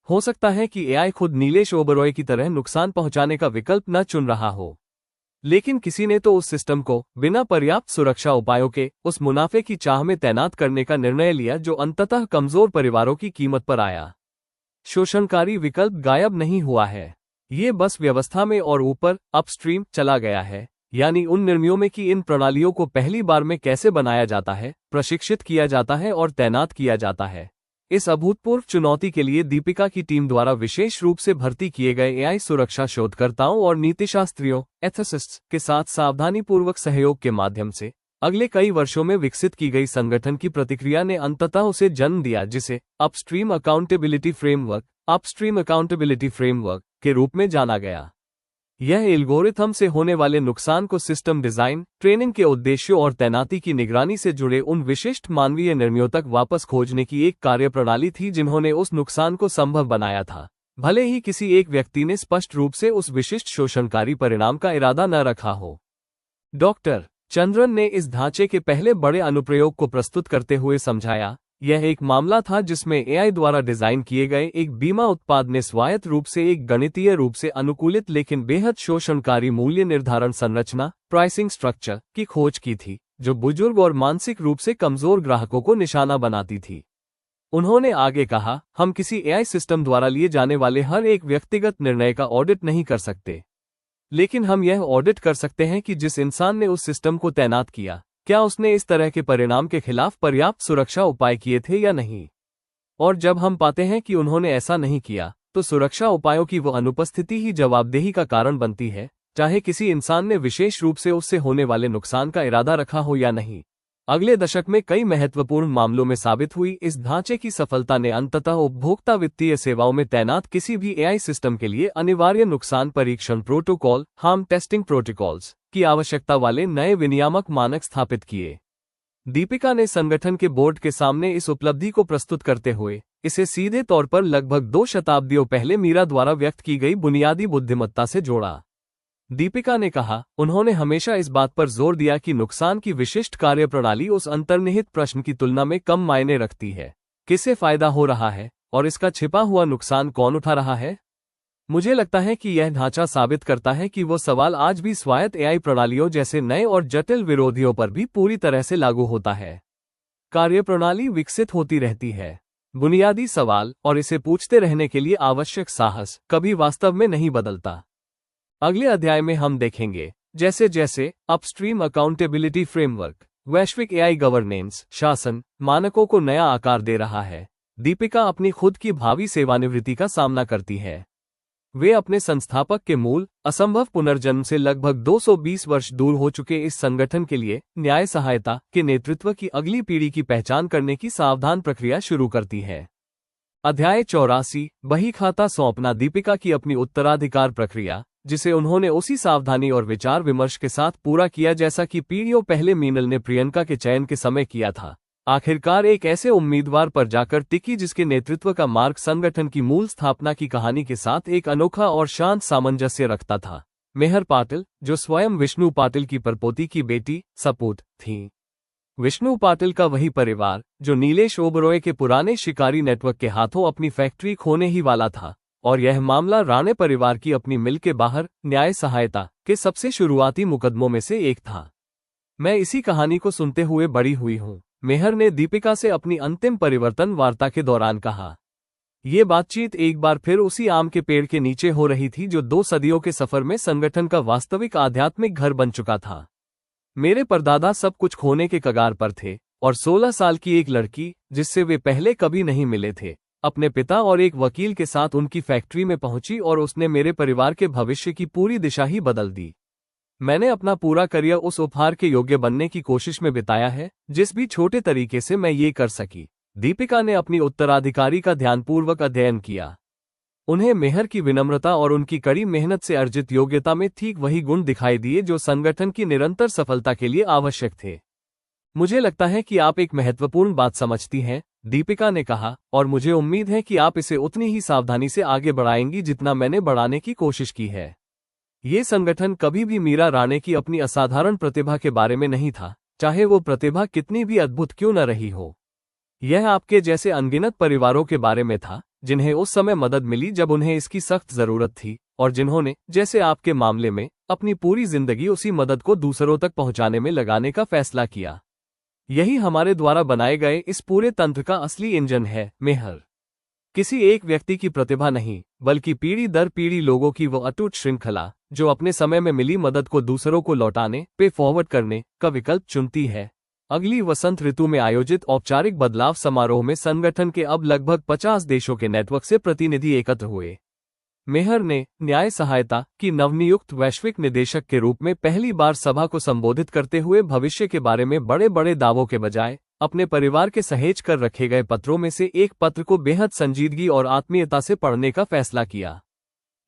हो सकता है कि एआई खुद नीलेश ओबरॉय की तरह नुकसान पहुंचाने का विकल्प न चुन रहा हो, लेकिन किसी ने तो उस सिस्टम को बिना पर्याप्त सुरक्षा उपायों के उस मुनाफे की चाह में तैनात करने का निर्णय लिया जो अंततः कमजोर परिवारों की कीमत पर आया। शोषणकारी विकल्प गायब नहीं हुआ है, ये बस व्यवस्था में और ऊपर अपस्ट्रीम चला गया है, यानी उन निर्णयों में कि इन प्रणालियों को पहली बार में कैसे बनाया जाता है, प्रशिक्षित किया जाता है और तैनात किया जाता है। इस अभूतपूर्व चुनौती के लिए दीपिका की टीम द्वारा विशेष रूप से भर्ती किए गए एआई सुरक्षा शोधकर्ताओं और नीतिशास्त्रियों एथिसिस्ट्स के साथ सावधानीपूर्वक सहयोग के माध्यम से अगले कई वर्षों में विकसित की गई संगठन की प्रतिक्रिया ने अंततः उसे जन्म दिया जिसे अपस्ट्रीम अकाउंटेबिलिटी फ्रेमवर्क के रूप में जाना गया। यह एल्गोरिथम से होने वाले नुकसान को सिस्टम डिजाइन, ट्रेनिंग के उद्देश्यों और तैनाती की निगरानी से जुड़े उन विशिष्ट मानवीय निर्णयों तक वापस खोजने की एक कार्यप्रणाली थी जिन्होंने उस नुकसान को संभव बनाया था, भले ही किसी एक व्यक्ति ने स्पष्ट रूप से उस विशिष्ट शोषणकारी परिणाम का इरादा न रखा हो। डॉक्टर चंद्रन ने इस ढांचे के पहले बड़े अनुप्रयोग को प्रस्तुत करते हुए समझाया, यह एक मामला था जिसमें एआई द्वारा डिजाइन किए गए एक बीमा उत्पाद ने स्वायत्त रूप से एक गणितीय रूप से अनुकूलित लेकिन बेहद शोषणकारी मूल्य निर्धारण संरचना प्राइसिंग स्ट्रक्चर की खोज की थी, जो बुजुर्ग और मानसिक रूप से कमजोर ग्राहकों को निशाना बनाती थी। उन्होंने आगे कहा, हम किसी एआई सिस्टम द्वारा लिए जाने वाले हर एक व्यक्तिगत निर्णय का ऑडिट नहीं कर सकते, लेकिन हम यह ऑडिट कर सकते हैं कि जिस इंसान ने उस सिस्टम को तैनात किया, क्या उसने इस तरह के परिणाम के खिलाफ पर्याप्त सुरक्षा उपाय किए थे या नहीं। और जब हम पाते हैं कि उन्होंने ऐसा नहीं किया, तो सुरक्षा उपायों की वो अनुपस्थिति ही जवाबदेही का कारण बनती है, चाहे किसी इंसान ने विशेष रूप से उससे होने वाले नुकसान का इरादा रखा हो या नहीं। अगले दशक में कई महत्वपूर्ण मामलों में साबित हुई इस ढांचे की सफलता ने अंततः उपभोक्ता वित्तीय सेवाओं में तैनात किसी भी एआई सिस्टम के लिए अनिवार्य नुकसान परीक्षण प्रोटोकॉल हार्म टेस्टिंग प्रोटोकॉल्स की आवश्यकता वाले नए विनियामक मानक स्थापित किए। दीपिका ने संगठन के बोर्ड के सामने इस उपलब्धि को प्रस्तुत करते हुए इसे सीधे तौर पर लगभग 2 शताब्दियों पहले मीरा द्वारा व्यक्त की गई बुनियादी बुद्धिमत्ता से जोड़ा। दीपिका ने कहा, उन्होंने हमेशा इस बात पर जोर दिया कि नुकसान की विशिष्ट कार्यप्रणाली उस अंतर्निहित प्रश्न की तुलना में कम मायने रखती है, किसे फायदा हो रहा है और इसका छिपा हुआ नुकसान कौन उठा रहा है। मुझे लगता है कि यह ढांचा साबित करता है कि वो सवाल आज भी स्वायत्त एआई प्रणालियों जैसे नए और जटिल विरोधियों पर भी पूरी तरह से लागू होता है। कार्यप्रणाली विकसित होती रहती है, बुनियादी सवाल और इसे पूछते रहने के लिए आवश्यक साहस कभी वास्तव में नहीं बदलता। अगले अध्याय में हम देखेंगे जैसे जैसे अपस्ट्रीम अकाउंटेबिलिटी फ्रेमवर्क वैश्विक एआई गवर्नेंस शासन मानकों को नया आकार दे रहा है, दीपिका अपनी खुद की भावी सेवानिवृत्ति का सामना करती है। वे अपने संस्थापक के मूल असंभव पुनर्जन्म से लगभग 220 वर्ष दूर हो चुके इस संगठन के लिए न्याय सहायता के नेतृत्व की अगली पीढ़ी की पहचान करने की सावधान प्रक्रिया शुरू करती है। अध्याय 84 बही खाता सौंपना दीपिका की अपनी उत्तराधिकार प्रक्रिया, जिसे उन्होंने उसी सावधानी और विचार विमर्श के साथ पूरा किया जैसा कि पीढ़ियों पहले मीनल ने प्रियंका के चयन के समय किया था, आखिरकार एक ऐसे उम्मीदवार पर जाकर टिकी जिसके नेतृत्व का मार्ग संगठन की मूल स्थापना की कहानी के साथ एक अनोखा और शांत सामंजस्य रखता था। मेहर पाटिल, जो स्वयं विष्णु पाटिल की परपोती की बेटी सपूत थीं। विष्णु पाटिल का वही परिवार जो नीलेश ओबरॉय के पुराने शिकारी नेटवर्क के हाथों अपनी फैक्ट्री खोने ही वाला था, और यह मामला राणे परिवार की अपनी मिल के बाहर न्याय सहायता के सबसे शुरुआती मुकदमों में से एक था। मैं इसी कहानी को सुनते हुए बड़ी हुई हूँ, मेहर ने दीपिका से अपनी अंतिम परिवर्तन वार्ता के दौरान कहा। ये बातचीत एक बार फिर उसी आम के पेड़ के नीचे हो रही थी जो 2 सदियों के सफर में संगठन का वास्तविक आध्यात्मिक घर बन चुका था। मेरे परदादा सब कुछ खोने के कगार पर थे, और 16 साल की एक लड़की, जिससे वे पहले कभी नहीं मिले थे, अपने पिता और एक वकील के साथ उनकी फैक्ट्री में पहुंची और उसने मेरे परिवार के भविष्य की पूरी दिशा ही बदल दी। मैंने अपना पूरा करियर उस उपहार के योग्य बनने की कोशिश में बिताया है, जिस भी छोटे तरीके से मैं ये कर सकी। दीपिका ने अपनी उत्तराधिकारी का ध्यानपूर्वक अध्ययन किया। उन्हें मेहर की विनम्रता और उनकी कड़ी मेहनत से अर्जित योग्यता में ठीक वही गुण दिखाई दिए जो संगठन की निरंतर सफलता के लिए आवश्यक थे। मुझे लगता है कि आप एक महत्वपूर्ण बात समझती हैं, दीपिका ने कहा, और मुझे उम्मीद है कि आप इसे उतनी ही सावधानी से आगे बढ़ाएंगी जितना मैंने बढ़ाने की कोशिश की है। ये संगठन कभी भी मीरा राणे की अपनी असाधारण प्रतिभा के बारे में नहीं था, चाहे वो प्रतिभा कितनी भी अद्भुत क्यों न रही हो। यह आपके जैसे अनगिनत परिवारों के बारे में था, जिन्हें उस समय मदद मिली जब उन्हें इसकी सख्त जरूरत थी, और जिन्होंने, जैसे आपके मामले में, अपनी पूरी जिंदगी उसी मदद को दूसरों तक पहुंचाने में लगाने का फैसला किया। यही हमारे द्वारा बनाए गए इस पूरे तंत्र का असली इंजन है, मेहर। किसी एक व्यक्ति की प्रतिभा नहीं, बल्कि पीढ़ी दर पीढ़ी लोगों की वो अटूट श्रृंखला, जो अपने समय में मिली मदद को दूसरों को लौटाने, पे फॉरवर्ड करने का विकल्प चुनती है। अगली वसंत ऋतु में आयोजित औपचारिक बदलाव समारोह में संगठन के अब लगभग 50 देशों के नेटवर्क से प्रतिनिधि एकत्र हुए। मेहर ने न्याय सहायता की नवनियुक्त वैश्विक निदेशक के रूप में पहली बार सभा को संबोधित करते हुए भविष्य के बारे में बड़े बड़े दावों के बजाय अपने परिवार के सहेज कर रखे गए पत्रों में से एक पत्र को बेहद संजीदगी और आत्मीयता से पढ़ने का फैसला किया।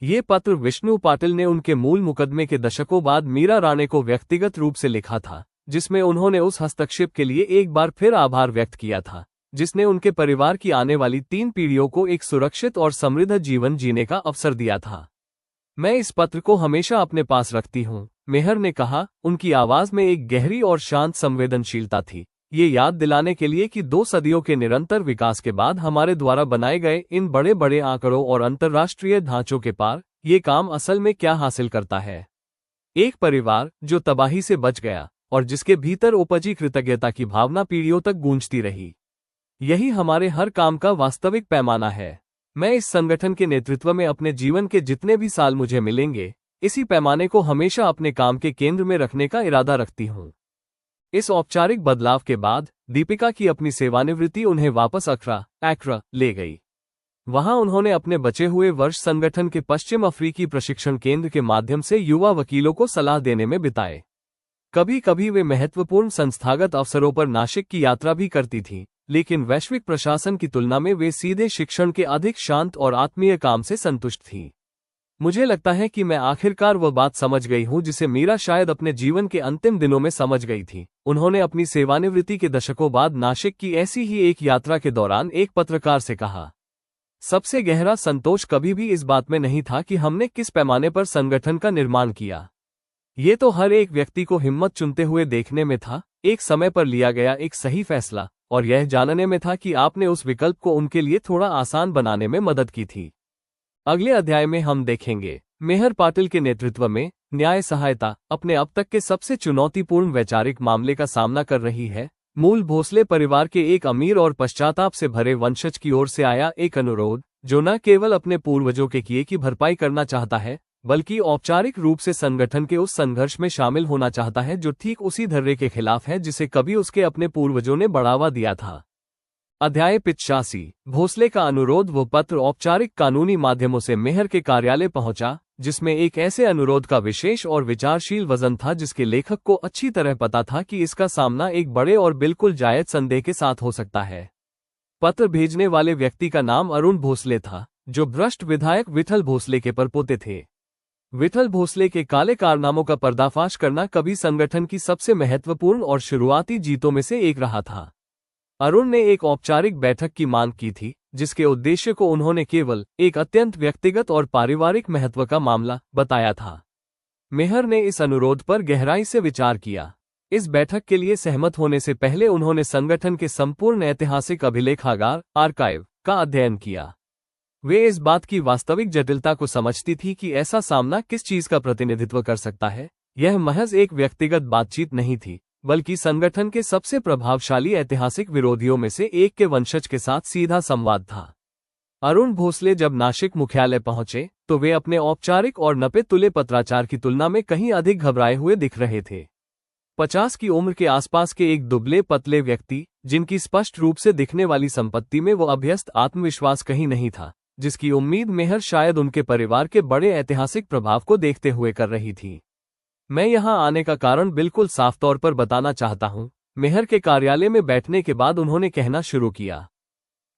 ये पत्र विष्णु पाटिल ने उनके मूल मुकदमे के दशकों बाद मीरा राणे को व्यक्तिगत रूप से लिखा था, जिसमें उन्होंने उस हस्तक्षेप के लिए एक बार फिर आभार व्यक्त किया था, जिसने उनके परिवार की आने वाली 3 पीढ़ियों को एक सुरक्षित और समृद्ध जीवन जीने का अवसर दिया था। मैं इस पत्र को हमेशा अपने पास रखती हूँ, मेहर ने कहा, उनकी आवाज में एक गहरी और शांत संवेदनशीलता थी, ये याद दिलाने के लिए कि 2 सदियों के निरंतर विकास के बाद हमारे द्वारा बनाए गए इन बड़े बड़े आंकड़ों और अंतर्राष्ट्रीय ढांचों के पार ये काम असल में क्या हासिल करता है। एक परिवार जो तबाही से बच गया और जिसके भीतर उपजी कृतज्ञता की भावना पीढ़ियों तक गूंजती रही। यही हमारे हर काम का वास्तविक पैमाना है। मैं इस संगठन के नेतृत्व में अपने जीवन के जितने भी साल मुझे मिलेंगे, इसी पैमाने को हमेशा अपने काम के केंद्र में रखने का इरादा रखती हूँ। इस औपचारिक बदलाव के बाद दीपिका की अपनी सेवानिवृत्ति उन्हें वापस एक्रा ले गई। वहां उन्होंने अपने बचे हुए वर्ष संगठन के पश्चिम अफ्रीकी प्रशिक्षण केंद्र के माध्यम से युवा वकीलों को सलाह देने में बिताए। कभी कभी वे महत्वपूर्ण संस्थागत अवसरों पर नासिक की यात्रा भी करती थीं, लेकिन वैश्विक प्रशासन की तुलना में वे सीधे शिक्षण के अधिक शांत और आत्मीय काम से संतुष्ट थीं। मुझे लगता है कि मैं आखिरकार वह बात समझ गई हूं जिसे मीरा शायद अपने जीवन के अंतिम दिनों में समझ गई थी। उन्होंने अपनी सेवानिवृत्ति के दशकों बाद नासिक की ऐसी ही एक यात्रा के दौरान एक पत्रकार से कहा, सबसे गहरा संतोष कभी भी इस बात में नहीं था कि हमने किस पैमाने पर संगठन का निर्माण किया। ये तो हर एक व्यक्ति को हिम्मत चुनते हुए देखने में था, एक समय पर लिया गया एक सही फैसला, और यह जानने में था कि आपने उस विकल्प को उनके लिए थोड़ा आसान बनाने में मदद की थी। अगले अध्याय में हम देखेंगे, मेहर पाटिल के नेतृत्व में न्याय सहायता अपने अब तक के सबसे चुनौतीपूर्ण वैचारिक मामले का सामना कर रही है, मूल भोसले परिवार के एक अमीर और पश्चाताप से भरे वंशज की ओर से आया एक अनुरोध, जो न केवल अपने पूर्वजों के किए की भरपाई करना चाहता है, बल्कि औपचारिक रूप से संगठन के उस संघर्ष में शामिल होना चाहता है जो ठीक उसी धर्रे के खिलाफ है जिसे कभी उसके अपने पूर्वजों ने बढ़ावा दिया था। अध्याय 85। भोसले का अनुरोध। वो पत्र औपचारिक कानूनी माध्यमों से मेहर के कार्यालय पहुंचा, जिसमें एक ऐसे अनुरोध का विशेष और विचारशील वजन था जिसके लेखक को अच्छी तरह पता था कि इसका सामना एक बड़े और बिल्कुल जायज संदेह के साथ हो सकता है। पत्र भेजने वाले व्यक्ति का नाम अरुण भोसले था, जो भ्रष्ट विधायक विठल भोसले के परपोते थे। विठल भोसले के काले कारनामों का पर्दाफाश करना कभी संगठन की सबसे महत्वपूर्ण और शुरुआती जीतों में से एक रहा था। अरुण ने एक औपचारिक बैठक की मांग की थी, जिसके उद्देश्य को उन्होंने केवल एक अत्यंत व्यक्तिगत और पारिवारिक महत्व का मामला बताया था। मेहर ने इस अनुरोध पर गहराई से विचार किया। इस बैठक के लिए सहमत होने से पहले उन्होंने संगठन के संपूर्ण ऐतिहासिक अभिलेखागार आर्काइव का अध्ययन किया। वे इस बात की वास्तविक जटिलता को समझती थी कि ऐसा सामना किस चीज का प्रतिनिधित्व कर सकता है। यह महज एक व्यक्तिगत बातचीत नहीं थी, बल्कि संगठन के सबसे प्रभावशाली ऐतिहासिक विरोधियों में से एक के वंशज के साथ सीधा संवाद था। अरुण भोसले जब नासिक मुख्यालय पहुंचे तो वे अपने औपचारिक और नपे तुले पत्राचार की तुलना में कहीं अधिक घबराए हुए दिख रहे थे। 50 की उम्र के आसपास के एक दुबले पतले व्यक्ति, जिनकी स्पष्ट रूप से दिखने वाली संपत्ति में वो अभ्यस्त आत्मविश्वास कहीं नहीं था, जिसकी उम्मीद मेहर शायद उनके परिवार के बड़े ऐतिहासिक प्रभाव को देखते हुए कर रही थी। मैं यहां आने का कारण बिल्कुल साफ तौर पर बताना चाहता हूं। मेहर के कार्यालय में बैठने के बाद उन्होंने कहना शुरू किया।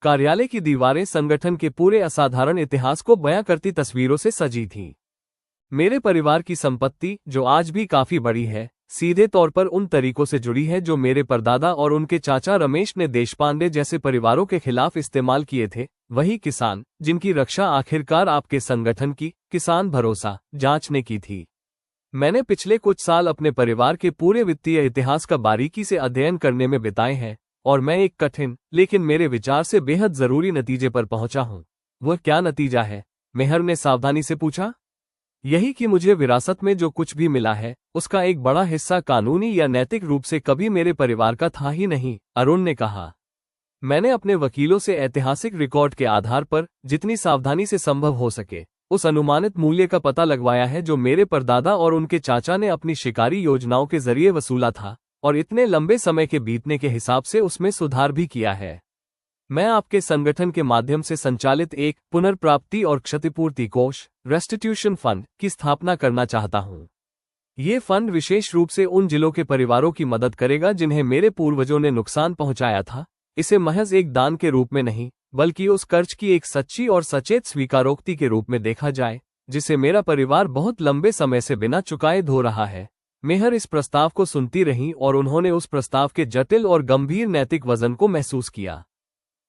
कार्यालय की दीवारें संगठन के पूरे असाधारण इतिहास को बयां करती तस्वीरों से सजी थीं। मेरे परिवार की संपत्ति, जो आज भी काफी बड़ी है, सीधे तौर पर उन तरीकों से जुड़ी है जो मेरे परदादा और उनके चाचा रमेश ने देशपांडे जैसे परिवारों के खिलाफ इस्तेमाल किए थे। वही किसान, जिनकी रक्षा आखिरकार आपके संगठन की किसान भरोसा जांच ने की थी। मैंने पिछले कुछ साल अपने परिवार के पूरे वित्तीय इतिहास का बारीकी से अध्ययन करने में बिताए हैं, और मैं एक कठिन लेकिन मेरे विचार से बेहद जरूरी नतीजे पर पहुंचा हूं। वह क्या नतीजा है? मेहर ने सावधानी से पूछा। यही कि मुझे विरासत में जो कुछ भी मिला है, उसका एक बड़ा हिस्सा कानूनी या नैतिक रूप से कभी मेरे परिवार का था ही नहीं, अरुण ने कहा। मैंने अपने वकीलों से ऐतिहासिक रिकॉर्ड के आधार पर जितनी सावधानी से संभव हो सके उस अनुमानित मूल्य का पता लगवाया है जो मेरे परदादा और उनके चाचा ने अपनी शिकारी योजनाओं के जरिए वसूला था, और इतने लंबे समय के बीतने के हिसाब से उसमें सुधार भी किया है। मैं आपके संगठन के माध्यम से संचालित एक पुनर्प्राप्ति और क्षतिपूर्ति कोष रेस्टिट्यूशन फंड की स्थापना करना चाहता हूं। ये फंड विशेष रूप से उन जिलों के परिवारों की मदद करेगा जिन्हें मेरे पूर्वजों ने नुकसान पहुंचाया था। इसे महज एक दान के रूप में नहीं, बल्कि उस कर्ज की एक सच्ची और सचेत स्वीकारोक्ति के रूप में देखा जाए, जिसे मेरा परिवार बहुत लंबे समय से बिना चुकाए धो रहा है। मेहर इस प्रस्ताव को सुनती रहीं और उन्होंने उस प्रस्ताव के जटिल और गंभीर नैतिक वजन को महसूस किया।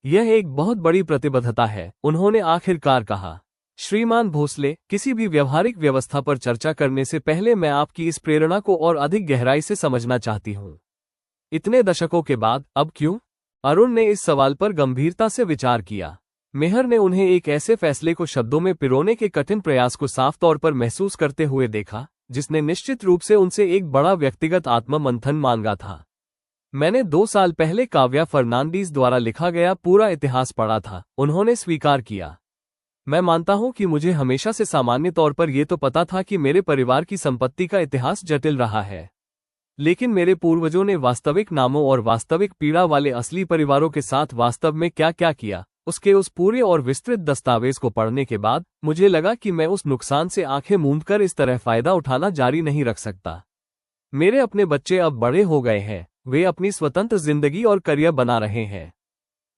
यह एक बहुत बड़ी प्रतिबद्धता है, उन्होंने आखिरकार कहा। श्रीमान भोसले, किसी भी व्यवहारिक व्यवस्था पर चर्चा करने से पहले मैं आपकी इस प्रेरणा को और अधिक गहराई से समझना चाहती हूँ। इतने दशकों के बाद अब क्यों? अरुण ने इस सवाल पर गंभीरता से विचार किया। मेहर ने उन्हें एक ऐसे फैसले को शब्दों में पिरोने के कठिन प्रयास को साफ तौर पर महसूस करते हुए देखा, जिसने निश्चित रूप से उनसे एक बड़ा व्यक्तिगत आत्ममंथन मांगा था। मैंने 2 साल पहले काव्या फर्नांडीज द्वारा लिखा गया पूरा इतिहास पढ़ा था, उन्होंने स्वीकार किया। मैं मानता हूं कि मुझे हमेशा से सामान्य तौर पर यह तो पता था कि मेरे परिवार की संपत्ति का इतिहास जटिल रहा है, लेकिन मेरे पूर्वजों ने वास्तविक नामों और वास्तविक पीड़ा वाले असली परिवारों के साथ वास्तव में क्या क्या किया, उसके उस पूरे और विस्तृत दस्तावेज को पढ़ने के बाद मुझे लगा कि मैं उस नुकसान से आंखें मूंदकर इस तरह फायदा उठाना जारी नहीं रख सकता। मेरे अपने बच्चे अब बड़े हो गए हैं, वे अपनी स्वतंत्र जिंदगी और करियर बना रहे हैं।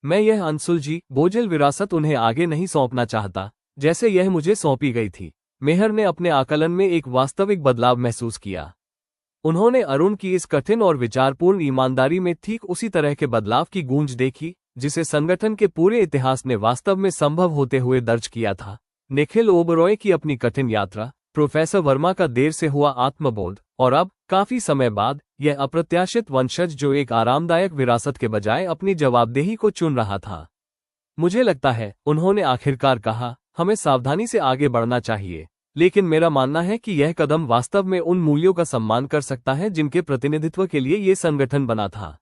मैं यह अनसुलझी बोझिल विरासत उन्हें आगे नहीं सौंपना चाहता, जैसे यह मुझे सौंपी गई थी। मेहर ने अपने आकलन में एक वास्तविक बदलाव महसूस किया। उन्होंने अरुण की इस कठिन और विचारपूर्ण ईमानदारी में ठीक उसी तरह के बदलाव की गूंज देखी जिसे संगठन के पूरे इतिहास ने वास्तव में संभव होते हुए दर्ज किया था। निखिल ओबरॉय की अपनी कठिन यात्रा, प्रोफेसर वर्मा का देर से हुआ आत्मबोध, और अब काफी समय बाद यह अप्रत्याशित वंशज जो एक आरामदायक विरासत के बजाय अपनी जवाबदेही को चुन रहा था। मुझे लगता है, उन्होंने आखिरकार कहा, हमें सावधानी से आगे बढ़ना चाहिए, लेकिन मेरा मानना है कि यह कदम वास्तव में उन मूल्यों का सम्मान कर सकता है जिनके प्रतिनिधित्व के लिए ये संगठन बना था।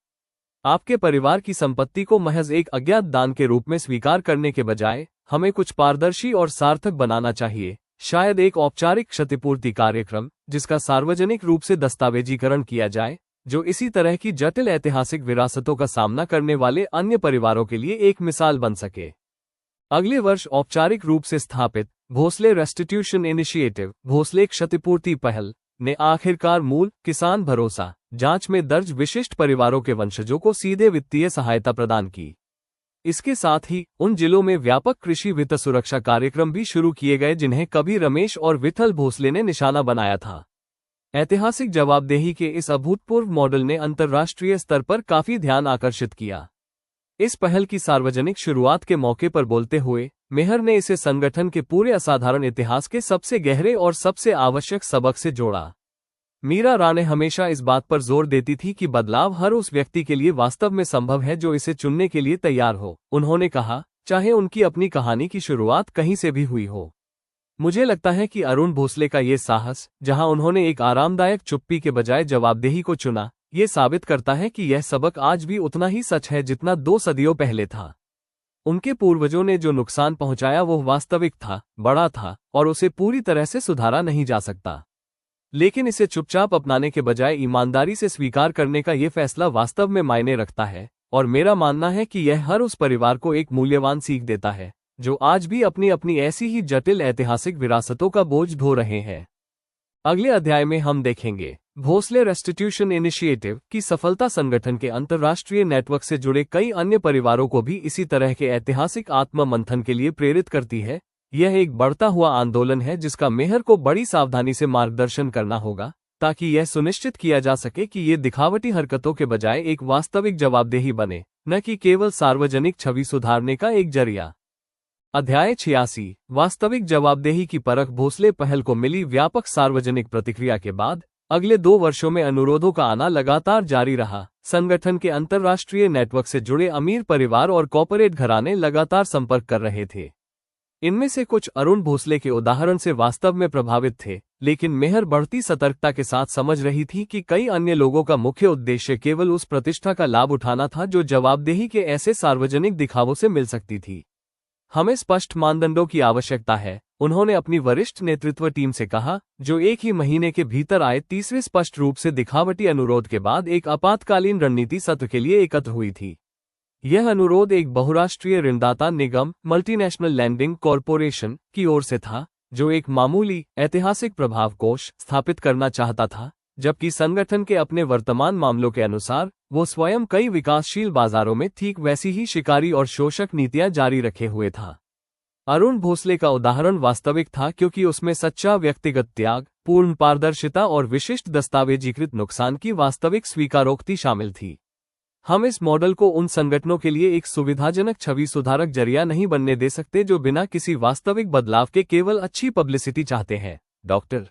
आपके परिवार की संपत्ति को महज एक अज्ञात दान के रूप में स्वीकार करने के बजाय हमें कुछ पारदर्शी और सार्थक बनाना चाहिए, शायद एक औपचारिक क्षतिपूर्ति कार्यक्रम जिसका सार्वजनिक रूप से दस्तावेजीकरण किया जाए, जो इसी तरह की जटिल ऐतिहासिक विरासतों का सामना करने वाले अन्य परिवारों के लिए एक मिसाल बन सके। अगले वर्ष औपचारिक रूप से स्थापित भोसले रेस्टिट्यूशन इनिशिएटिव, भोसले क्षतिपूर्ति पहल, ने आखिरकार मूल किसान भरोसा जांच में दर्ज विशिष्ट परिवारों के वंशजों को सीधे वित्तीय सहायता प्रदान की। इसके साथ ही उन जिलों में व्यापक कृषि वित्त सुरक्षा कार्यक्रम भी शुरू किए गए जिन्हें कभी रमेश और विठल भोसले ने निशाना बनाया था। ऐतिहासिक जवाबदेही के इस अभूतपूर्व मॉडल ने अंतर्राष्ट्रीय स्तर पर काफी ध्यान आकर्षित किया। इस पहल की सार्वजनिक शुरुआत के मौके पर बोलते हुए मेहर ने इसे संगठन के पूरे असाधारण इतिहास के सबसे गहरे और सबसे आवश्यक सबक से जोड़ा। मीरा राणे हमेशा इस बात पर जोर देती थी कि बदलाव हर उस व्यक्ति के लिए वास्तव में संभव है जो इसे चुनने के लिए तैयार हो। उन्होंने कहा, चाहे उनकी अपनी कहानी की शुरुआत कहीं से भी हुई हो। मुझे लगता है कि अरुण भोसले का ये साहस, जहां उन्होंने एक आरामदायक चुप्पी के बजाय जवाबदेही को चुना, ये साबित करता है कि यह सबक आज भी उतना ही सच है जितना 2 सदियों पहले था। उनके पूर्वजों ने जो नुकसान पहुंचाया वो वास्तविक था, बड़ा था, और उसे पूरी तरह से सुधारा नहीं जा सकता। लेकिन इसे चुपचाप अपनाने के बजाय ईमानदारी से स्वीकार करने का ये फैसला वास्तव में मायने रखता है, और मेरा मानना है कि यह हर उस परिवार को एक मूल्यवान सीख देता है जो आज भी अपनी अपनी ऐसी ही जटिल ऐतिहासिक विरासतों का बोझ ढो रहे हैं। अगले अध्याय में हम देखेंगे भोसले रेस्टिट्यूशन इनिशिएटिव की सफलता संगठन के अंतर्राष्ट्रीय नेटवर्क से जुड़े कई अन्य परिवारों को भी इसी तरह के ऐतिहासिक आत्म मंथन के लिए प्रेरित करती है। यह एक बढ़ता हुआ आंदोलन है जिसका मेहर को बड़ी सावधानी से मार्गदर्शन करना होगा ताकि यह सुनिश्चित किया जा सके कि ये दिखावटी हरकतों के बजाय एक वास्तविक जवाबदेही बने, न कि केवल सार्वजनिक छवि सुधारने का एक जरिया। अध्याय 86 वास्तविक जवाबदेही की परख। भोसले पहल को मिली व्यापक सार्वजनिक प्रतिक्रिया के बाद अगले 2 वर्षों में अनुरोधों का आना लगातार जारी रहा। संगठन के अंतर्राष्ट्रीय नेटवर्क से जुड़े अमीर परिवार और कॉर्पोरेट घराने लगातार संपर्क कर रहे थे। इनमें से कुछ अरुण भोसले के उदाहरण से वास्तव में प्रभावित थे, लेकिन मेहर बढ़ती सतर्कता के साथ समझ रही थी कि कई अन्य लोगों का मुख्य उद्देश्य केवल उस प्रतिष्ठा का लाभ उठाना था जो जवाबदेही के ऐसे सार्वजनिक दिखावों से मिल सकती थी। हमें स्पष्ट मानदंडों की आवश्यकता है, उन्होंने अपनी वरिष्ठ नेतृत्व टीम से कहा, जो एक ही महीने के भीतर आए तीसरे स्पष्ट रूप से दिखावटी अनुरोध के बाद एक आपातकालीन रणनीति सत्र के लिए एकत्र हुई थी। यह अनुरोध एक बहुराष्ट्रीय ऋणदाता निगम मल्टीनेशनल लैंडिंग कॉरपोरेशन की ओर से था, जो एक मामूली ऐतिहासिक प्रभाव कोष स्थापित करना चाहता था, जबकि संगठन के अपने वर्तमान मामलों के अनुसार वो स्वयं कई विकासशील बाजारों में ठीक वैसी ही शिकारी और शोषक नीतियां जारी रखे हुए था। अरुण भोसले का उदाहरण वास्तविक था क्योंकि उसमें सच्चा व्यक्तिगत त्याग, पूर्ण पारदर्शिता और विशिष्ट दस्तावेजीकृत नुकसान की वास्तविक स्वीकारोक्ति शामिल थी। हम इस मॉडल को उन संगठनों के लिए एक सुविधाजनक छवि सुधारक जरिया नहीं बनने दे सकते जो बिना किसी वास्तविक बदलाव के केवल अच्छी पब्लिसिटी चाहते हैं। डॉक्टर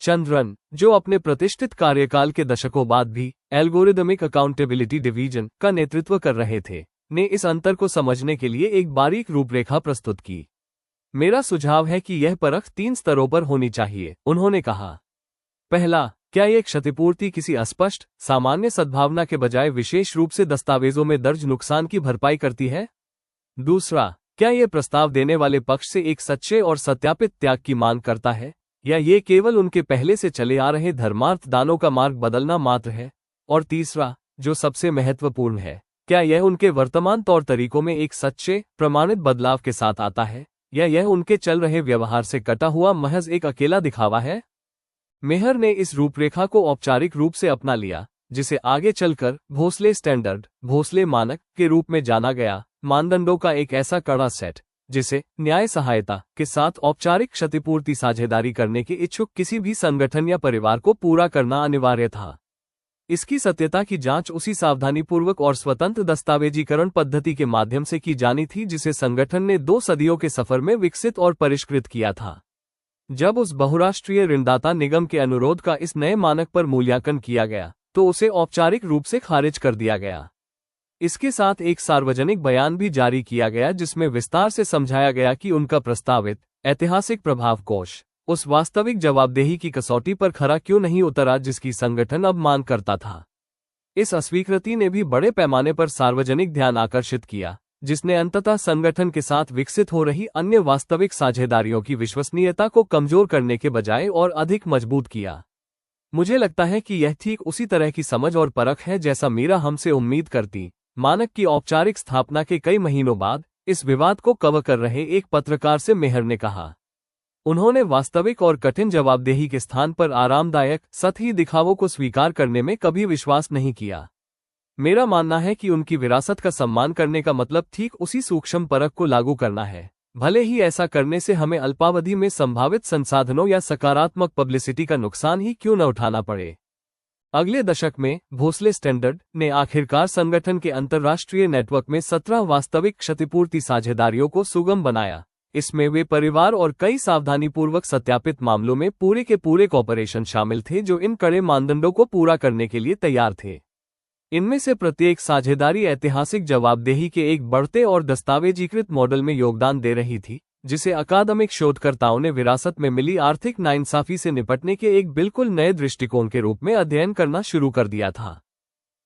चंद्रन, जो अपने प्रतिष्ठित कार्यकाल के दशकों बाद भी एल्गोरिदमिक अकाउंटेबिलिटी डिवीजन का नेतृत्व कर रहे थे, ने इस अंतर को समझने के लिए एक बारीक रूपरेखा प्रस्तुत की। मेरा सुझाव है कि यह परख 3 स्तरों पर होनी चाहिए, उन्होंने कहा। पहला, क्या यह क्षतिपूर्ति किसी अस्पष्ट, सामान्य सद्भावना के बजाय विशेष रूप से दस्तावेजों में दर्ज नुकसान की भरपाई करती है? दूसरा, क्या यह प्रस्ताव देने वाले पक्ष से एक सच्चे और सत्यापित त्याग की मांग करता है, या ये केवल उनके पहले से चले आ रहे धर्मार्थ दानों का मार्ग बदलना मात्र है? और तीसरा, जो सबसे महत्वपूर्ण है, क्या यह उनके वर्तमान तौर तरीकों में एक सच्चे, प्रमाणित बदलाव के साथ आता है, या यह उनके चल रहे व्यवहार से कटा हुआ महज एक अकेला दिखावा है? मेहर ने इस रूपरेखा को औपचारिक रूप से अपना लिया, जिसे आगे चलकर भोसले स्टैंडर्ड, भोसले मानक के रूप में जाना गया, मानदंडों का एक ऐसा कड़ा सेट जिसे न्याय सहायता के साथ औपचारिक क्षतिपूर्ति साझेदारी करने के इच्छुक किसी भी संगठन या परिवार को पूरा करना अनिवार्य था। इसकी सत्यता की जांच उसी सावधानीपूर्वक और स्वतंत्र दस्तावेजीकरण पद्धति के माध्यम से की जानी थी जिसे संगठन ने 2 सदियों के सफर में विकसित और परिष्कृत किया था। जब उस बहुराष्ट्रीय ऋणदाता निगम के अनुरोध का इस नए मानक पर मूल्यांकन किया गया, तो उसे औपचारिक रूप से खारिज कर दिया गया। इसके साथ एक सार्वजनिक बयान भी जारी किया गया जिसमें विस्तार से समझाया गया कि उनका प्रस्तावित ऐतिहासिक प्रभाव कोष उस वास्तविक जवाबदेही की कसौटी पर खरा क्यों नहीं उतरा जिसकी संगठन अब मांग करता था। इस अस्वीकृति ने भी बड़े पैमाने पर सार्वजनिक ध्यान आकर्षित किया, जिसने अंततः संगठन के साथ विकसित हो रही अन्य वास्तविक साझेदारियों की विश्वसनीयता को कमजोर करने के बजाय और अधिक मजबूत किया। मुझे लगता है कि यह ठीक उसी तरह की समझ और परख है जैसा मीरा हमसे उम्मीद करती। मानक की औपचारिक स्थापना के कई महीनों बाद इस विवाद को कवर कर रहे एक पत्रकार से मेहर ने कहा। उन्होंने वास्तविक और कठिन जवाबदेही के स्थान पर आरामदायक सतही दिखावों को स्वीकार करने में कभी विश्वास नहीं किया। मेरा मानना है कि उनकी विरासत का सम्मान करने का मतलब ठीक उसी सूक्ष्म परख को लागू करना है, भले ही ऐसा करने से हमें अल्पावधि में संभावित संसाधनों या सकारात्मक पब्लिसिटी का नुकसान ही क्यों न उठाना पड़े। अगले दशक में भोसले स्टैंडर्ड ने आखिरकार संगठन के अंतर्राष्ट्रीय नेटवर्क में 17 वास्तविक क्षतिपूर्ति साझेदारियों को सुगम बनाया। इसमें वे परिवार और कई सावधानीपूर्वक सत्यापित मामलों में पूरे के पूरे कॉर्पोरेशन शामिल थे जो इन कड़े मानदंडों को पूरा करने के लिए तैयार थे। इनमें से प्रत्येक साझेदारी ऐतिहासिक जवाबदेही के एक बढ़ते और दस्तावेजीकृत मॉडल में योगदान दे रही थी, जिसे अकादमिक शोधकर्ताओं ने विरासत में मिली आर्थिक नाइंसाफी से निपटने के एक बिल्कुल नए दृष्टिकोण के रूप में अध्ययन करना शुरू कर दिया था।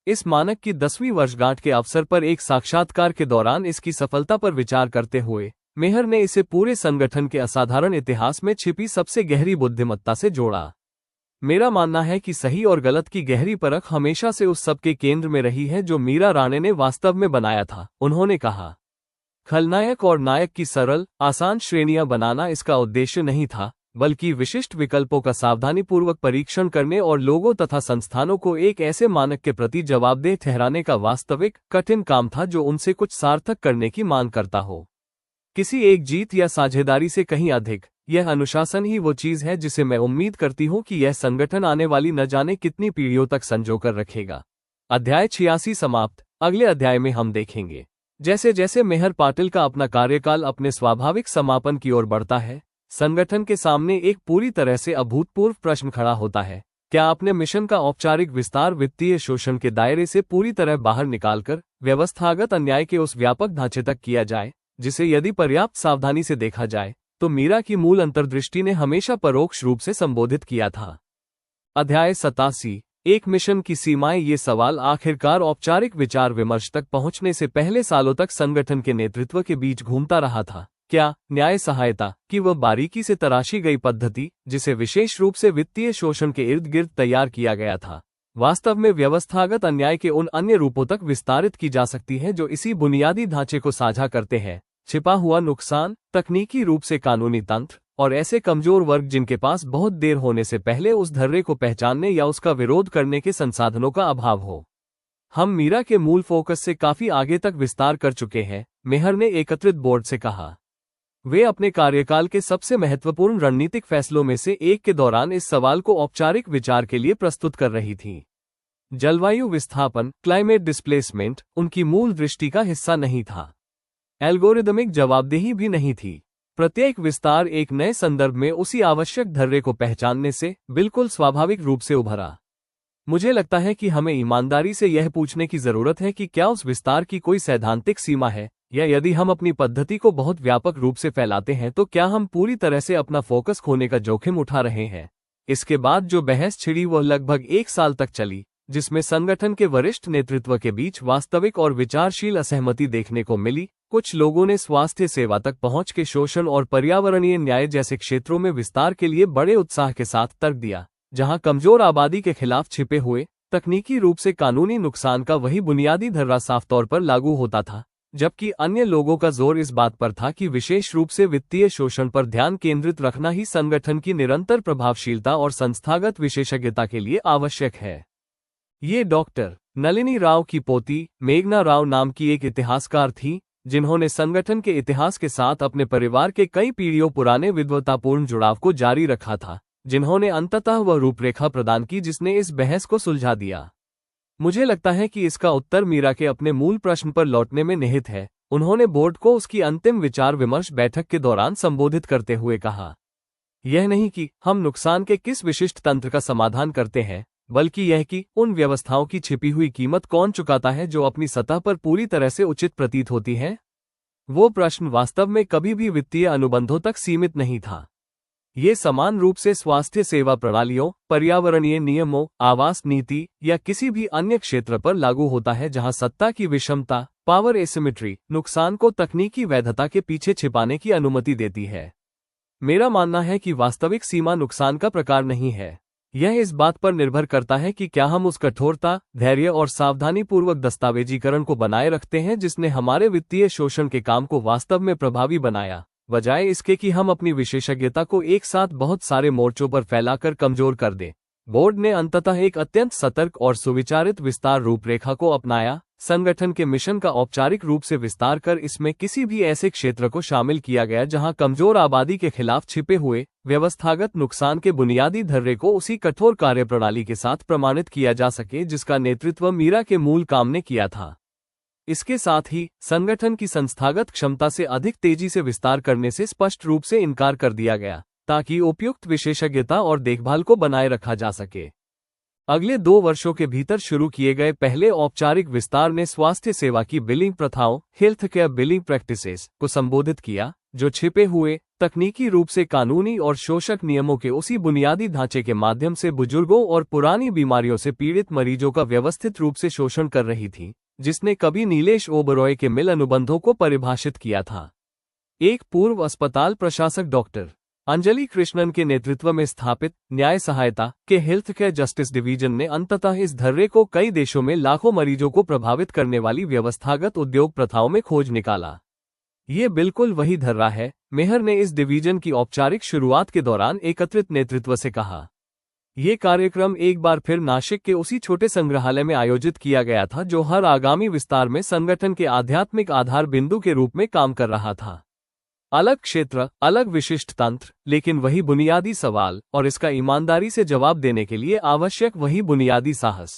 इस मानक की 10वीं वर्षगांठ के अवसर पर एक साक्षात्कार के दौरान इसकी सफलता पर विचार करते हुए मेहर ने इसे पूरे संगठन के असाधारण इतिहास में छिपी सबसे गहरी बुद्धिमत्ता से जोड़ा। मेरा मानना है कि सही और गलत की गहरी परख हमेशा से उस सब के केंद्र में रही है जो मीरा राणे ने वास्तव में बनाया था। उन्होंने कहा, खलनायक और नायक की सरल, आसान श्रेणियां बनाना इसका उद्देश्य नहीं था, बल्कि विशिष्ट विकल्पों का सावधानीपूर्वक परीक्षण करने और लोगों तथा संस्थानों को एक ऐसे मानक के प्रति जवाबदेह ठहराने का वास्तविक, कठिन काम था जो उनसे कुछ सार्थक करने की मांग करता हो। किसी एक जीत या साझेदारी से कहीं अधिक, यह अनुशासन ही वो चीज है जिसे मैं उम्मीद करती हूँ कि यह संगठन आने वाली न जाने कितनी पीढ़ियों तक संजोकर रखेगा। अध्याय 86 समाप्त। अगले अध्याय में हम देखेंगे जैसे जैसे मेहर पाटिल का अपना कार्यकाल अपने स्वाभाविक समापन की ओर बढ़ता है, संगठन के सामने एक पूरी तरह से अभूतपूर्व प्रश्न खड़ा होता है। क्या अपने मिशन का औपचारिक विस्तार वित्तीय शोषण के दायरे से पूरी तरह बाहर निकालकर व्यवस्थागत अन्याय के उस व्यापक ढांचे तक किया जाए, जिसे यदि पर्याप्त सावधानी से देखा जाए तो मीरा की मूल अंतर्दृष्टि ने हमेशा परोक्ष रूप से संबोधित किया था। अध्याय 87 एक मिशन की सीमाएं। ये सवाल आखिरकार औपचारिक विचार विमर्श तक पहुंचने से पहले सालों तक संगठन के नेतृत्व के बीच घूमता रहा था। क्या न्याय सहायता की वह बारीकी से तराशी गई पद्धति, जिसे विशेष रूप से वित्तीय शोषण के इर्द गिर्द तैयार किया गया था, वास्तव में व्यवस्थागत अन्याय के उन अन्य रूपों तक विस्तारित की जा सकती है जो इसी बुनियादी ढांचे को साझा करते हैं? छिपा हुआ नुकसान, तकनीकी रूप से कानूनी तंत्र और ऐसे कमजोर वर्ग जिनके पास बहुत देर होने से पहले उस धर्रे को पहचानने या उसका विरोध करने के संसाधनों का अभाव हो। हम मीरा के मूल फोकस से काफी आगे तक विस्तार कर चुके हैं, मेहर ने एकत्रित बोर्ड से कहा। वे अपने कार्यकाल के सबसे महत्वपूर्ण रणनीतिक फैसलों में से एक के दौरान इस सवाल को औपचारिक विचार के लिए प्रस्तुत कर रही थी। जलवायु विस्थापन, क्लाइमेट डिस्प्लेसमेंट, उनकी मूल दृष्टि का हिस्सा नहीं था। एल्गोरिदमिक जवाबदेही भी नहीं थी। प्रत्येक विस्तार एक नए संदर्भ में उसी आवश्यक धर्रे को पहचानने से बिल्कुल स्वाभाविक रूप से उभरा। मुझे लगता है कि हमें ईमानदारी से यह पूछने की जरूरत है कि क्या उस विस्तार की कोई सैद्धांतिक सीमा है, या यदि हम अपनी पद्धति को बहुत व्यापक रूप से फैलाते हैं तो क्या हम पूरी तरह से अपना फोकस खोने का जोखिम उठा रहे हैं। इसके बाद जो बहस छिड़ी वह लगभग 1 साल तक चली, जिसमें संगठन के वरिष्ठ नेतृत्व के बीच वास्तविक और विचारशील असहमति देखने को मिली। कुछ लोगों ने स्वास्थ्य सेवा तक पहुंच के शोषण और पर्यावरणीय न्याय जैसे क्षेत्रों में विस्तार के लिए बड़े उत्साह के साथ तर्क दिया, जहां कमजोर आबादी के खिलाफ छिपे हुए तकनीकी रूप से कानूनी नुकसान का वही बुनियादी धर्रा साफ तौर पर लागू होता था, जबकि अन्य लोगों का जोर इस बात पर था कि विशेष रूप से वित्तीय शोषण पर ध्यान केंद्रित रखना ही संगठन की निरंतर प्रभावशीलता और संस्थागत विशेषज्ञता के लिए आवश्यक है। ये डॉक्टर नलिनी राव की पोती मेघना राव नाम की एक इतिहासकार थी, जिन्होंने संगठन के इतिहास के साथ अपने परिवार के कई पीढ़ियों पुराने विद्वतापूर्ण जुड़ाव को जारी रखा था, जिन्होंने अंततः वह रूपरेखा प्रदान की जिसने इस बहस को सुलझा दिया। मुझे लगता है कि इसका उत्तर मीरा के अपने मूल प्रश्न पर लौटने में निहित है। उन्होंने बोर्ड को उसकी अंतिम विचार विमर्श बैठक के दौरान संबोधित करते हुए कहा, यह नहीं कि हम नुकसान के किस विशिष्ट तंत्र का समाधान करते हैं, बल्कि यह कि उन व्यवस्थाओं की छिपी हुई कीमत कौन चुकाता है जो अपनी सतह पर पूरी तरह से उचित प्रतीत होती है। वो प्रश्न वास्तव में कभी भी वित्तीय अनुबंधों तक सीमित नहीं था। ये समान रूप से स्वास्थ्य सेवा प्रणालियों, पर्यावरणीय नियमों, आवास नीति या किसी भी अन्य क्षेत्र पर लागू होता है जहां सत्ता की विषमता, पावर एसिमेट्री, नुकसान को तकनीकी वैधता के पीछे छिपाने की अनुमति देती है। मेरा मानना है कि वास्तविक सीमा नुकसान का प्रकार नहीं है। यह इस बात पर निर्भर करता है कि क्या हम उस कठोरता, धैर्य और सावधानीपूर्वक दस्तावेजीकरण को बनाए रखते हैं जिसने हमारे वित्तीय शोषण के काम को वास्तव में प्रभावी बनाया, बजाय इसके कि हम अपनी विशेषज्ञता को एक साथ बहुत सारे मोर्चों पर फैलाकर कमजोर कर दें। बोर्ड ने अंततः एक अत्यंत सतर्क और सुविचारित विस्तार रूपरेखा को अपनाया। संगठन के मिशन का औपचारिक रूप से विस्तार कर इसमें किसी भी ऐसे क्षेत्र को शामिल किया गया जहां कमजोर आबादी के खिलाफ छिपे हुए व्यवस्थागत नुकसान के बुनियादी धर्रे को उसी कठोर कार्यप्रणाली के साथ प्रमाणित किया जा सके जिसका नेतृत्व मीरा के मूल काम ने किया था। इसके साथ ही संगठन की संस्थागत क्षमता से अधिक तेजी से विस्तार करने से स्पष्ट रूप से इनकार कर दिया गया ताकि उपयुक्त विशेषज्ञता और देखभाल को बनाए रखा जा सके। अगले 2 वर्षों के भीतर शुरू किए गए पहले औपचारिक विस्तार ने स्वास्थ्य सेवा की बिलिंग प्रथाओं, हेल्थ केयर बिलिंग प्रैक्टिसेस को संबोधित किया, जो छिपे हुए, तकनीकी रूप से कानूनी और शोषक नियमों के उसी बुनियादी ढांचे के माध्यम से बुजुर्गों और पुरानी बीमारियों से पीड़ित मरीजों का व्यवस्थित रूप से शोषण कर रही थी, जिसने कभी नीलेश ओबरॉय के मिल अनुबंधों को परिभाषित किया था। एक पूर्व अस्पताल प्रशासक डॉक्टर अंजलि कृष्णन के नेतृत्व में स्थापित न्याय सहायता के हेल्थ केयर जस्टिस डिवीजन ने अंततः इस धर्रे को कई देशों में लाखों मरीजों को प्रभावित करने वाली व्यवस्थागत उद्योग प्रथाओं में खोज निकाला। ये बिल्कुल वही धर्रा है, मेहर ने इस डिवीजन की औपचारिक शुरुआत के दौरान एकत्रित नेतृत्व से कहा। ये कार्यक्रम एक बार फिर नासिक के उसी छोटे संग्रहालय में आयोजित किया गया था जो हर आगामी विस्तार में संगठन के आध्यात्मिक आधार बिंदु के रूप में काम कर रहा था। अलग क्षेत्र, अलग विशिष्ट तंत्र, लेकिन वही बुनियादी सवाल और इसका ईमानदारी से जवाब देने के लिए आवश्यक वही बुनियादी साहस।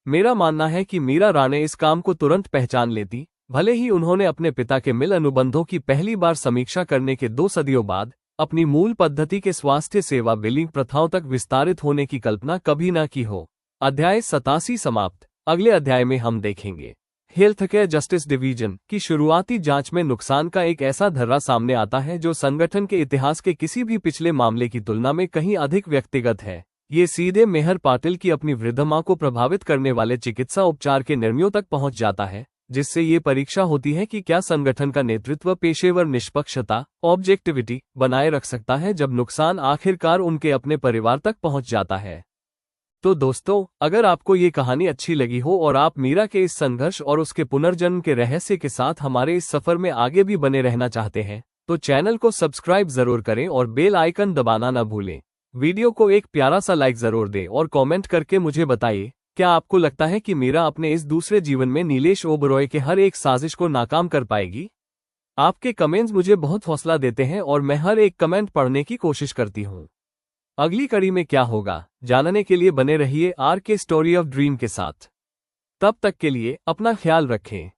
मेरा मानना है कि मीरा राणे इस काम को तुरंत पहचान लेती, भले ही उन्होंने अपने पिता के मिल अनुबंधों की पहली बार समीक्षा करने के 2 सदियों बाद अपनी मूल पद्धति के स्वास्थ्य सेवा बिलिंग प्रथाओं तक विस्तारित होने की कल्पना कभी न की हो। अध्याय 87 समाप्त। अगले अध्याय में हम देखेंगे हेल्थ केयर जस्टिस डिवीजन की शुरुआती जांच में नुकसान का एक ऐसा धर्रा सामने आता है जो संगठन के इतिहास के किसी भी पिछले मामले की तुलना में कहीं अधिक व्यक्तिगत है। ये सीधे मेहर पाटिल की अपनी वृद्ध मां को प्रभावित करने वाले चिकित्सा उपचार के निर्णयों तक पहुंच जाता है, जिससे ये परीक्षा होती है कि क्या संगठन का नेतृत्व पेशेवर निष्पक्षता, ऑब्जेक्टिविटी बनाए रख सकता है जब नुकसान आखिरकार उनके अपने परिवार तक पहुंच जाता है। तो दोस्तों, अगर आपको ये कहानी अच्छी लगी हो और आप मीरा के इस संघर्ष और उसके पुनर्जन्म के रहस्य के साथ हमारे इस सफर में आगे भी बने रहना चाहते हैं, तो चैनल को सब्सक्राइब जरूर करें और बेल आइकन दबाना न भूलें। वीडियो को एक प्यारा सा लाइक जरूर दें और कमेंट करके मुझे बताइए, क्या आपको लगता है कि मीरा अपने इस दूसरे जीवन में नीलेश ओबरॉय के हर एक साजिश को नाकाम कर पाएगी? आपके कमेंट्स मुझे बहुत हौसला देते हैं और मैं हर एक कमेंट पढ़ने की कोशिश करती हूँ। अगली कड़ी में क्या होगा, जानने के लिए बने रहिए आर के स्टोरी ऑफ ड्रीम के साथ। तब तक के लिए अपना ख्याल रखें।